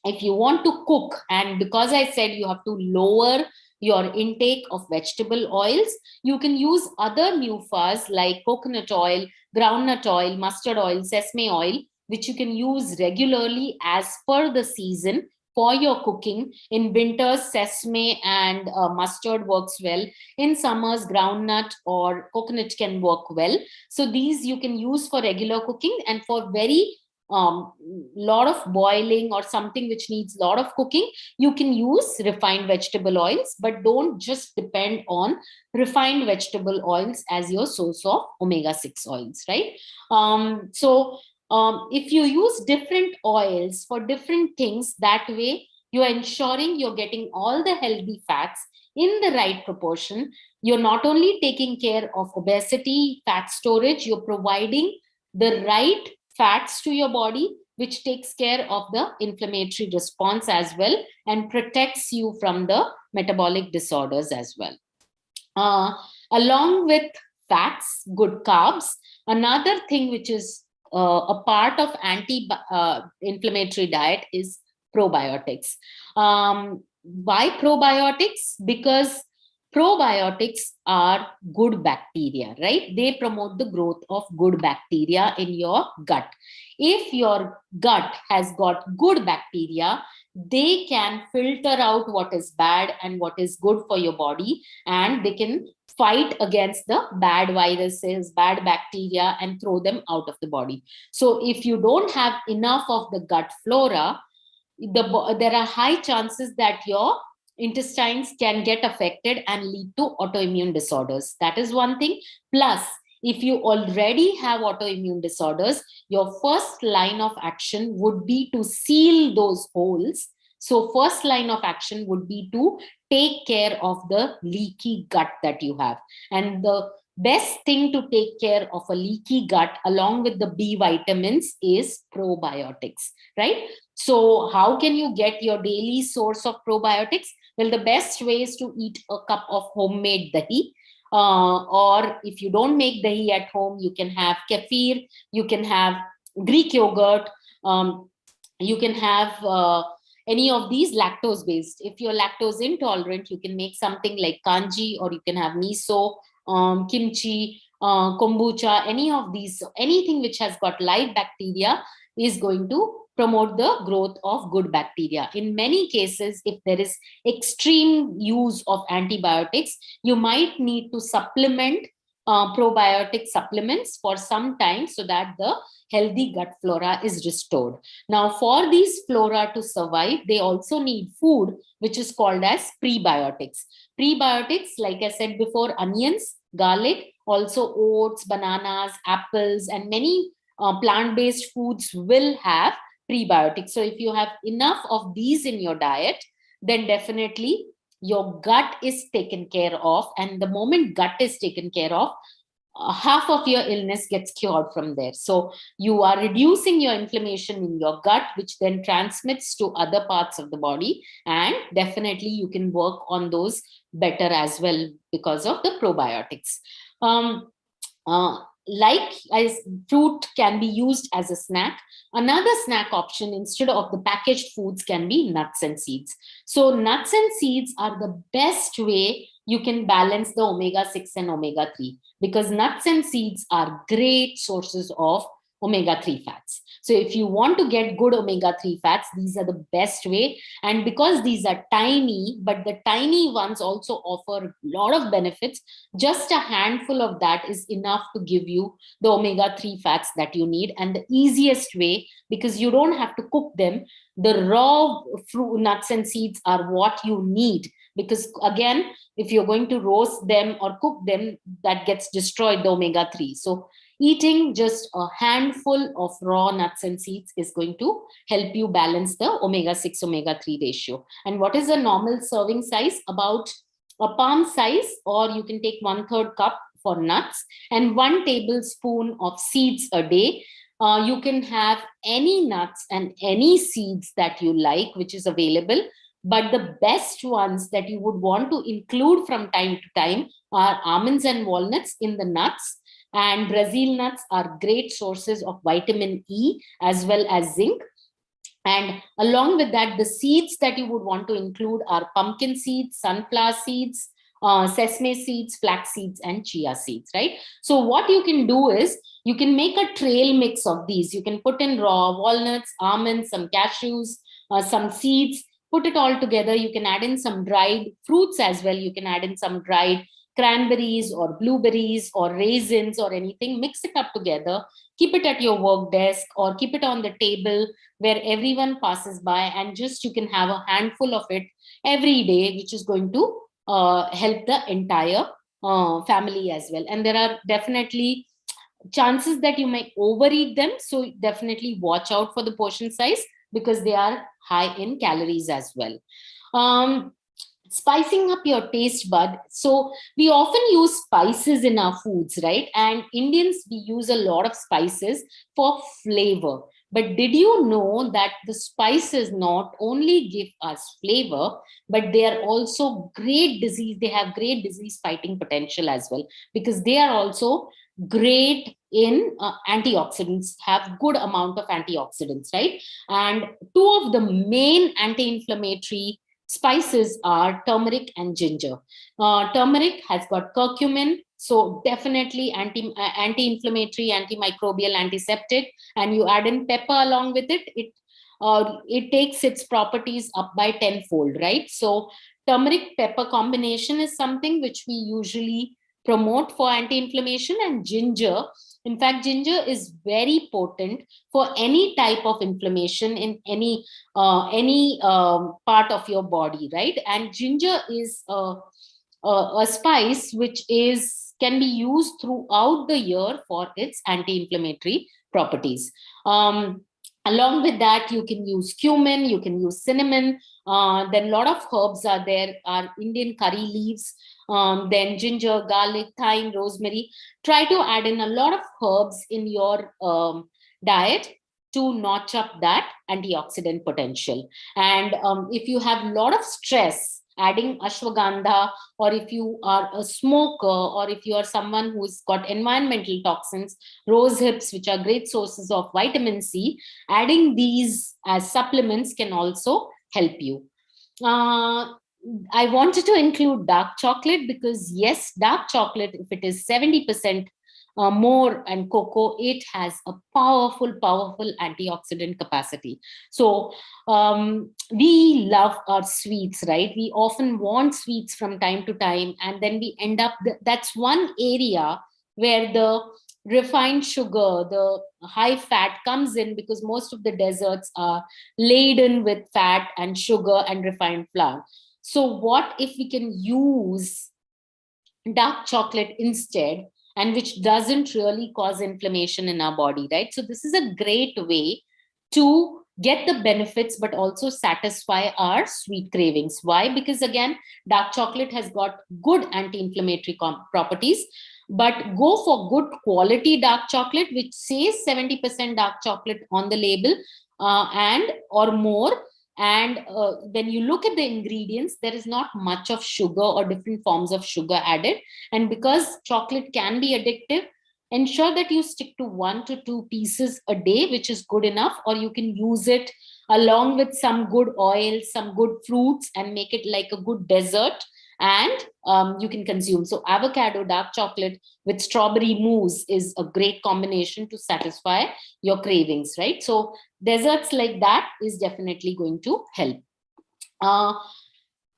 If you want to cook, and because I said you have to lower your intake of vegetable oils, you can use other MUFAs like coconut oil, groundnut oil, mustard oil, sesame oil, which you can use regularly as per the season for your cooking. In winters, sesame and mustard works well. In summers, groundnut or coconut can work well. So these you can use for regular cooking, and for very lot of boiling or something which needs a lot of cooking, you can use refined vegetable oils, but don't just depend on refined vegetable oils as your source of omega-6 oils, right? If you use different oils for different things, that way you are ensuring you're getting all the healthy fats in the right proportion. You're not only taking care of obesity, fat storage, you're providing the right fats to your body, which takes care of the inflammatory response as well and protects you from the metabolic disorders as well. Along with fats, good carbs, another thing which is a part of anti-inflammatory diet is probiotics. Why probiotics? Because probiotics are good bacteria, right? They promote the growth of good bacteria in your gut. If your gut has got good bacteria, they can filter out what is bad and what is good for your body, and they can fight against the bad viruses, bad bacteria, and throw them out of the body. So if you don't have enough of the gut flora, there are high chances that your intestines can get affected and lead to autoimmune disorders. That is one thing. Plus, if you already have autoimmune disorders, your first line of action would be to seal those holes. So first line of action would be to take care of the leaky gut that you have. And the best thing to take care of a leaky gut along with the B vitamins is probiotics, right? So how can you get your daily source of probiotics? Well, the best way is to eat a cup of homemade dahi. Or if you don't make dahi at home, you can have kefir, you can have Greek yogurt, you can have any of these lactose based. If you're lactose intolerant, you can make something like kanji, or you can have miso, kimchi, kombucha, any of these. Anything which has got live bacteria is going to promote the growth of good bacteria. In many cases, if there is extreme use of antibiotics, you might need to supplement probiotic supplements for some time so that the healthy gut flora is restored. Now, for these flora to survive, they also need food, which is called as prebiotics. Prebiotics, like I said before, onions, garlic, also oats, bananas, apples, and many plant-based foods will have prebiotics. So if you have enough of these in your diet, then definitely your gut is taken care of. And the moment gut is taken care of, half of your illness gets cured from there. So you are reducing your inflammation in your gut, which then transmits to other parts of the body. And definitely you can work on those better as well because of the probiotics. Like as fruit can be used as a snack, another snack option instead of the packaged foods can be nuts and seeds. So nuts and seeds are the best way you can balance the omega 6 and omega 3, because nuts and seeds are great sources of omega 3 fats. So if you want to get good omega 3 fats, these are the best way. And because these are tiny, but the tiny ones also offer a lot of benefits, just a handful of that is enough to give you the omega 3 fats that you need. And the easiest way, because you don't have to cook them, the raw fruit, nuts and seeds are what you need. Because again, if you're going to roast them or cook them, that gets destroyed the omega 3. So eating just a handful of raw nuts and seeds is going to help you balance the omega 6 omega 3 ratio. And what is a normal serving size? About a palm size, or you can take 1/3 cup for nuts and 1 tablespoon of seeds a day. You can have any nuts and any seeds that you like, which is available. But the best ones that you would want to include from time to time are almonds and walnuts in the nuts. And Brazil nuts are great sources of vitamin E as well as zinc. And along with that, the seeds that you would want to include are pumpkin seeds, sunflower seeds, sesame seeds, flax seeds, and chia seeds, right? So what you can do is you can make a trail mix of these. You can put in raw walnuts, almonds, some cashews, some seeds, put it all together. You can add in some dried fruits as well. You can add in some dried cranberries or blueberries or raisins or anything, mix it up together, keep it at your work desk or keep it on the table where everyone passes by, and just you can have a handful of it every day, which is going to help the entire family as well. And there are definitely chances that you might overeat them, so definitely watch out for the portion size because they are high in calories as well. um, Spicing up your taste bud. So we often use spices in our foods, right? And Indians, we use a lot of spices for flavor. But did you know that the spices not only give us flavor, but they are also great disease, they have great disease fighting potential as well, because they are also great in antioxidants, have good amount of antioxidants, right? And two of the main anti-inflammatory spices are turmeric and ginger. Turmeric has got curcumin, so definitely anti-inflammatory, antimicrobial, antiseptic. And you add in pepper along with it, it takes its properties up by tenfold, right? So turmeric pepper combination is something which we usually promote for anti-inflammation. And ginger, in fact, ginger is very potent for any type of inflammation in any part of your body, right? And ginger is a spice which is can be used throughout the year for its anti-inflammatory properties. Along with that, you can use cumin, you can use cinnamon. Then a lot of herbs are there, are Indian curry leaves, then ginger, garlic, thyme, rosemary. Try to add in a lot of herbs in your diet to notch up that antioxidant potential. And if you have a lot of stress, adding ashwagandha, or if you are a smoker, or if you are someone who's got environmental toxins, rose hips, which are great sources of vitamin C, adding these as supplements can also help you. I wanted to include dark chocolate because, yes, dark chocolate, if it is 70% more and cocoa, it has a powerful antioxidant capacity. So we love our sweets, right? We often want sweets from time to time, and then we end up, that's one area where the refined sugar, the high fat comes in, because most of the desserts are laden with fat and sugar and refined flour. So what if we can use dark chocolate instead, and which doesn't really cause inflammation in our body, right? So this is a great way to get the benefits but also satisfy our sweet cravings. Why? Because again, dark chocolate has got good anti-inflammatory properties, but go for good quality dark chocolate, which says 70% dark chocolate on the label, and or more. And when you look at the ingredients, there is not much of sugar or different forms of sugar added. And because chocolate can be addictive, ensure that you stick to 1 to 2 pieces a day, which is good enough, or you can use it along with some good oil, some good fruits, and make it like a good dessert. And you can consume. So avocado dark chocolate with strawberry mousse is a great combination to satisfy your cravings, right? So desserts like that is definitely going to help.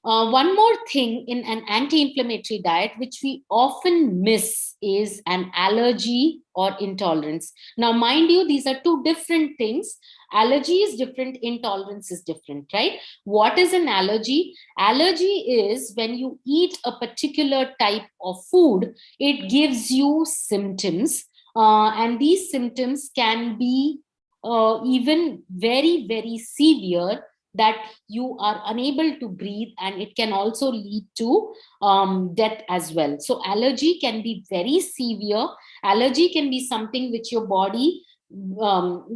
uh, one more thing in an anti-inflammatory diet, which we often miss, is an allergy or intolerance. Now, mind you, these are two different things. Allergy is different, intolerance is different, right? What is an allergy? Allergy is when you eat a particular type of food, it gives you symptoms, and these symptoms can be even very, very severe, that you are unable to breathe, and it can also lead to death as well. So allergy can be very severe. Allergy can be something which your body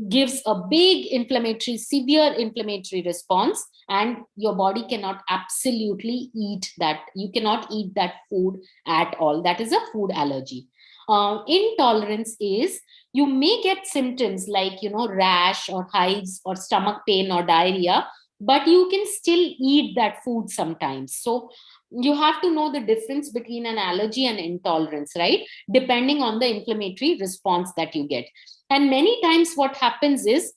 gives a big inflammatory, severe inflammatory response, and your body cannot absolutely eat that. You cannot eat that food at all. That is a food allergy. Intolerance is, you may get symptoms like, rash or hives or stomach pain or diarrhea, but you can still eat that food sometimes. So you have to know the difference between an allergy and intolerance, right? Depending on the inflammatory response that you get. And many times what happens is,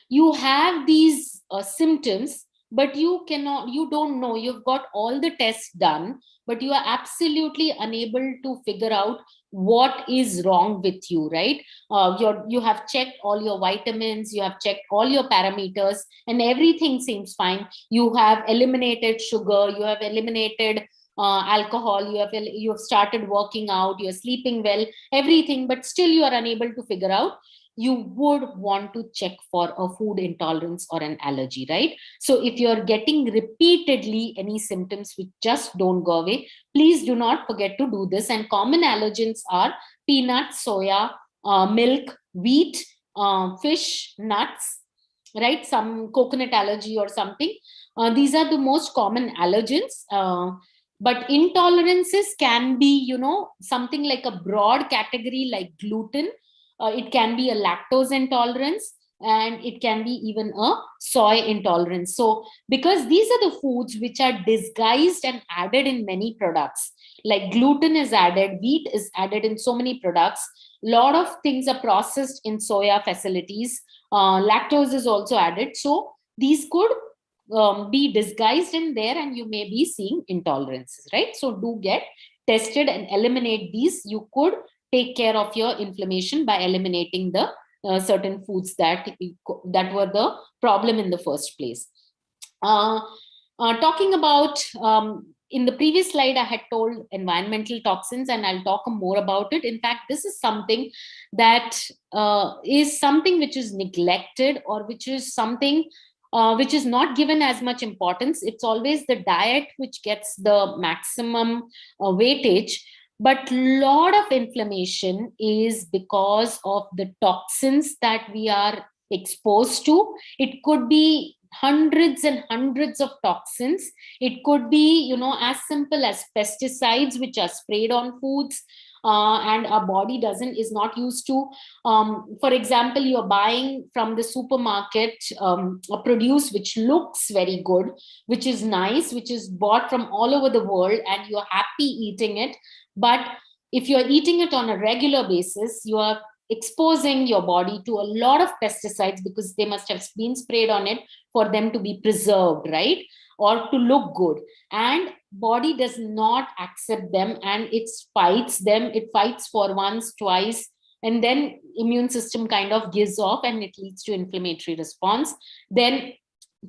you have these symptoms, but you don't know, you've got all the tests done, but you are absolutely unable to figure out what is wrong with you, right? You have checked all your vitamins, you have checked all your parameters, and everything seems fine. You have eliminated sugar, you have eliminated alcohol, you have started working out, you're sleeping well, everything, but still you are unable to figure out. You would want to check for a food intolerance or an allergy, right? So if you're getting repeatedly any symptoms which just don't go away, please do not forget to do this. And common allergens are peanuts, soya, milk, wheat, fish, nuts, right? Some coconut allergy or something. These are the most common allergens. But intolerances can be, something like a broad category like gluten. It can be a lactose intolerance, and it can be even a soy intolerance. So because these are the foods which are disguised and added in many products, like gluten is added, wheat is added in so many products, a lot of things are processed in soya facilities, lactose is also added. So these could be disguised in there, and you may be seeing intolerances, right? So do get tested and eliminate these. You could take care of your inflammation by eliminating the certain foods that were the problem in the first place. Uh, Talking about, in the previous slide, I had told environmental toxins, and I'll talk more about it. In fact, this is something that is something which is neglected, or which is something which is not given as much importance. It's always the diet which gets the maximum weightage, but lot of inflammation is because of the toxins that we are exposed to. It could be hundreds and hundreds of toxins. It could be, as simple as pesticides which are sprayed on foods, and our body is not used to. For example, you're buying from the supermarket a produce which looks very good, which is nice, which is bought from all over the world, and you're happy eating it. But if you're eating it on a regular basis, you are exposing your body to a lot of pesticides, because they must have been sprayed on it for them to be preserved, right? Or to look good. And body does not accept them, and it fights them. It fights for once, twice, and then immune system kind of gives off, and it leads to inflammatory response. Then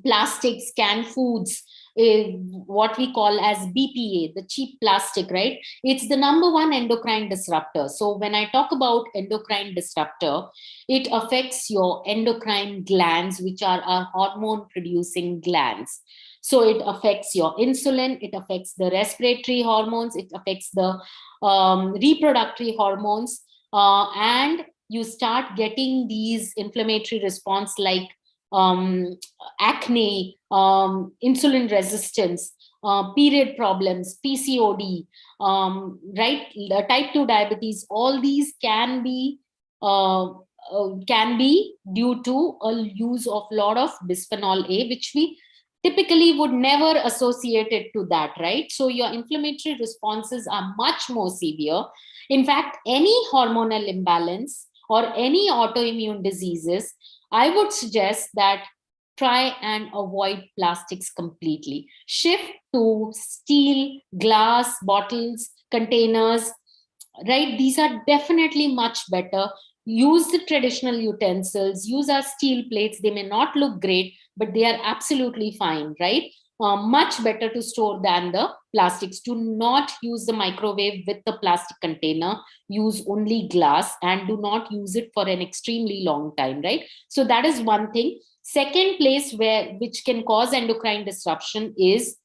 plastics, canned foods, what we call as BPA, the cheap plastic, right? It's the number one endocrine disruptor. So when I talk about endocrine disruptor, it affects your endocrine glands, which are our hormone producing glands. So it affects your insulin, it affects the respiratory hormones, it affects the reproductive hormones, and you start getting these inflammatory response like acne, insulin resistance, period problems, PCOD, right? Type 2 diabetes, all these can be due to a use of lot of bisphenol A, which we typically would never associate it to that, right? So your inflammatory responses are much more severe. In fact, any hormonal imbalance or any autoimmune diseases, I would suggest that try and avoid plastics completely. Shift to steel, glass, bottles, containers, right? These are definitely much better. Use the traditional utensils, use our steel plates. They may not look great, but they are absolutely fine, right? Much better to store than the plastics. Do not use the microwave with the plastic container. Use only glass, and do not use it for an extremely long time, right? So that is one thing. Second place which can cause endocrine disruption is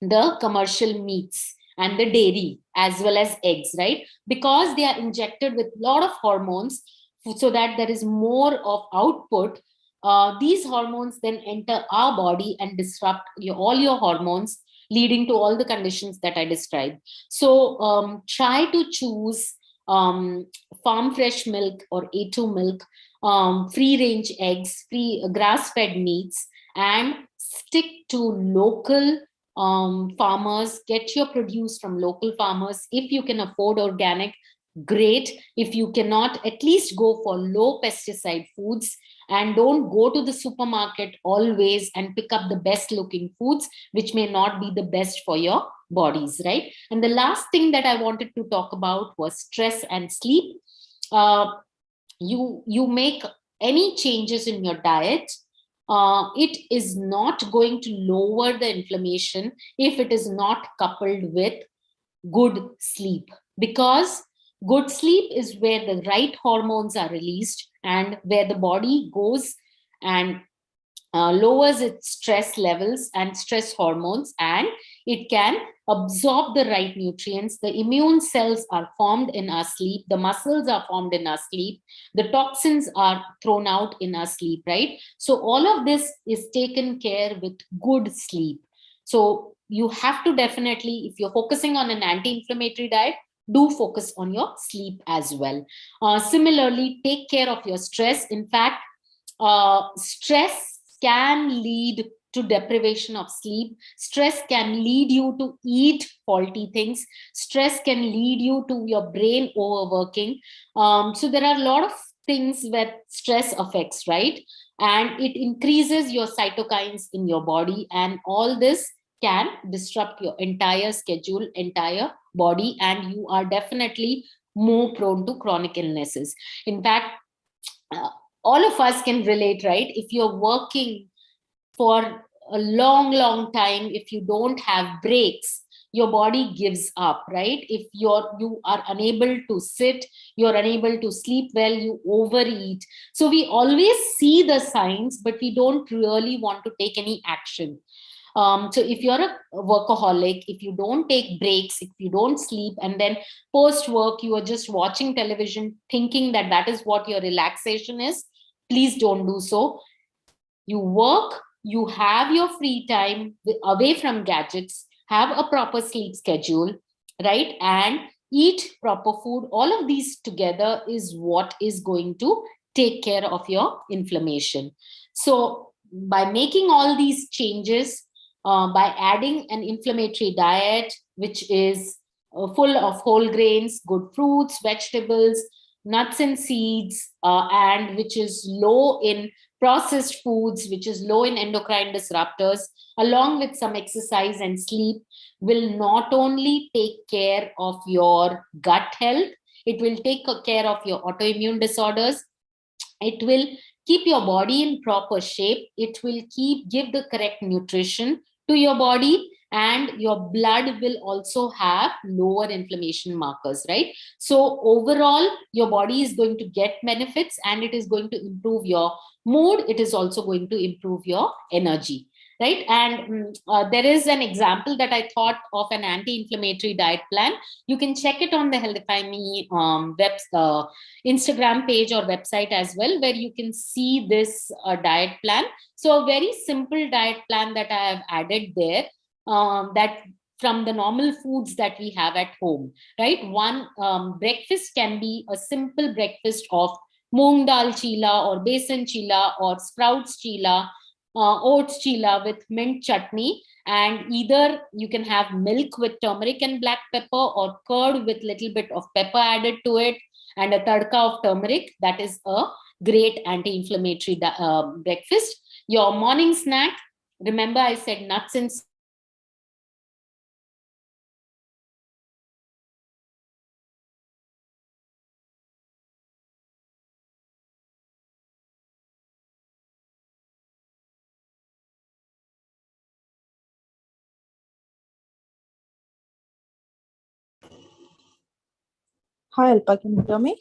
the commercial meats and the dairy as well as eggs, right? Because they are injected with a lot of hormones so that there is more of output. These hormones then enter our body and disrupt all your hormones, leading to all the conditions that I described. So try to choose farm fresh milk or A2 milk, free range eggs, free grass fed meats, and stick to local farmers. Get your produce from local farmers. If you can afford organic, great. If you cannot, at least go for low pesticide foods, and don't go to the supermarket always and pick up the best looking foods which may not be the best for your bodies, right? And the last thing that I wanted to talk about was stress and sleep. You make any changes in your diet, it is not going to lower the inflammation if it is not coupled with good sleep. Because good sleep is where the right hormones are released and where the body goes and lowers its stress levels and stress hormones, and it can absorb the right nutrients. The immune cells are formed in our sleep, the muscles are formed in our sleep, the toxins are thrown out in our sleep, right? So all of this is taken care with good sleep. So you have to definitely, if you're focusing on an anti-inflammatory diet, do focus on your sleep as well. Similarly, take care of your stress. In fact, stress can lead to deprivation of sleep. Stress can lead you to eat faulty things. Stress can lead you to your brain overworking. So there are a lot of things that stress affects, right? And it increases your cytokines in your body, and all this can disrupt your entire schedule, entire body, and you are definitely more prone to chronic illnesses. In fact, uh, all of us can relate, right? If you're working for a long time, if you don't have breaks, your body gives up, right? If you are unable to sit, you're unable to sleep well, you overeat. So we always see the signs, but we don't really want to take any action. So if you're a workaholic, if you don't take breaks, if you don't sleep, and then post work you are just watching television thinking that that is what your relaxation is, please don't do so. You work, you have your free time away from gadgets, have a proper sleep schedule, right? And eat proper food. All of these together is what is going to take care of your inflammation. So by making all these changes, by adding an inflammatory diet, which is full of whole grains, good fruits, vegetables, nuts and seeds, and which is low in processed foods, which is low in endocrine disruptors, along with some exercise and sleep, will not only take care of your gut health, it will take care of your autoimmune disorders, it will keep your body in proper shape, it will give the correct nutrition to your body, and your blood will also have lower inflammation markers, right? So overall your body is going to get benefits, and it is going to improve your mood, it is also going to improve your energy, right? And there is an example that I thought of an anti-inflammatory diet plan. You can check it on the Healthify Me Instagram page or website as well, where you can see this diet plan. So a very simple diet plan that I have added there, that from the normal foods that we have at home, right? One breakfast can be a simple breakfast of moong dal chila or besan chila or sprouts chila, oats chila with mint chutney, and either you can have milk with turmeric and black pepper, or curd with little bit of pepper added to it, and a tadka of turmeric. That is a great anti-inflammatory breakfast. Your morning snack, remember I said nuts and Hi, Alpa, can you hear me?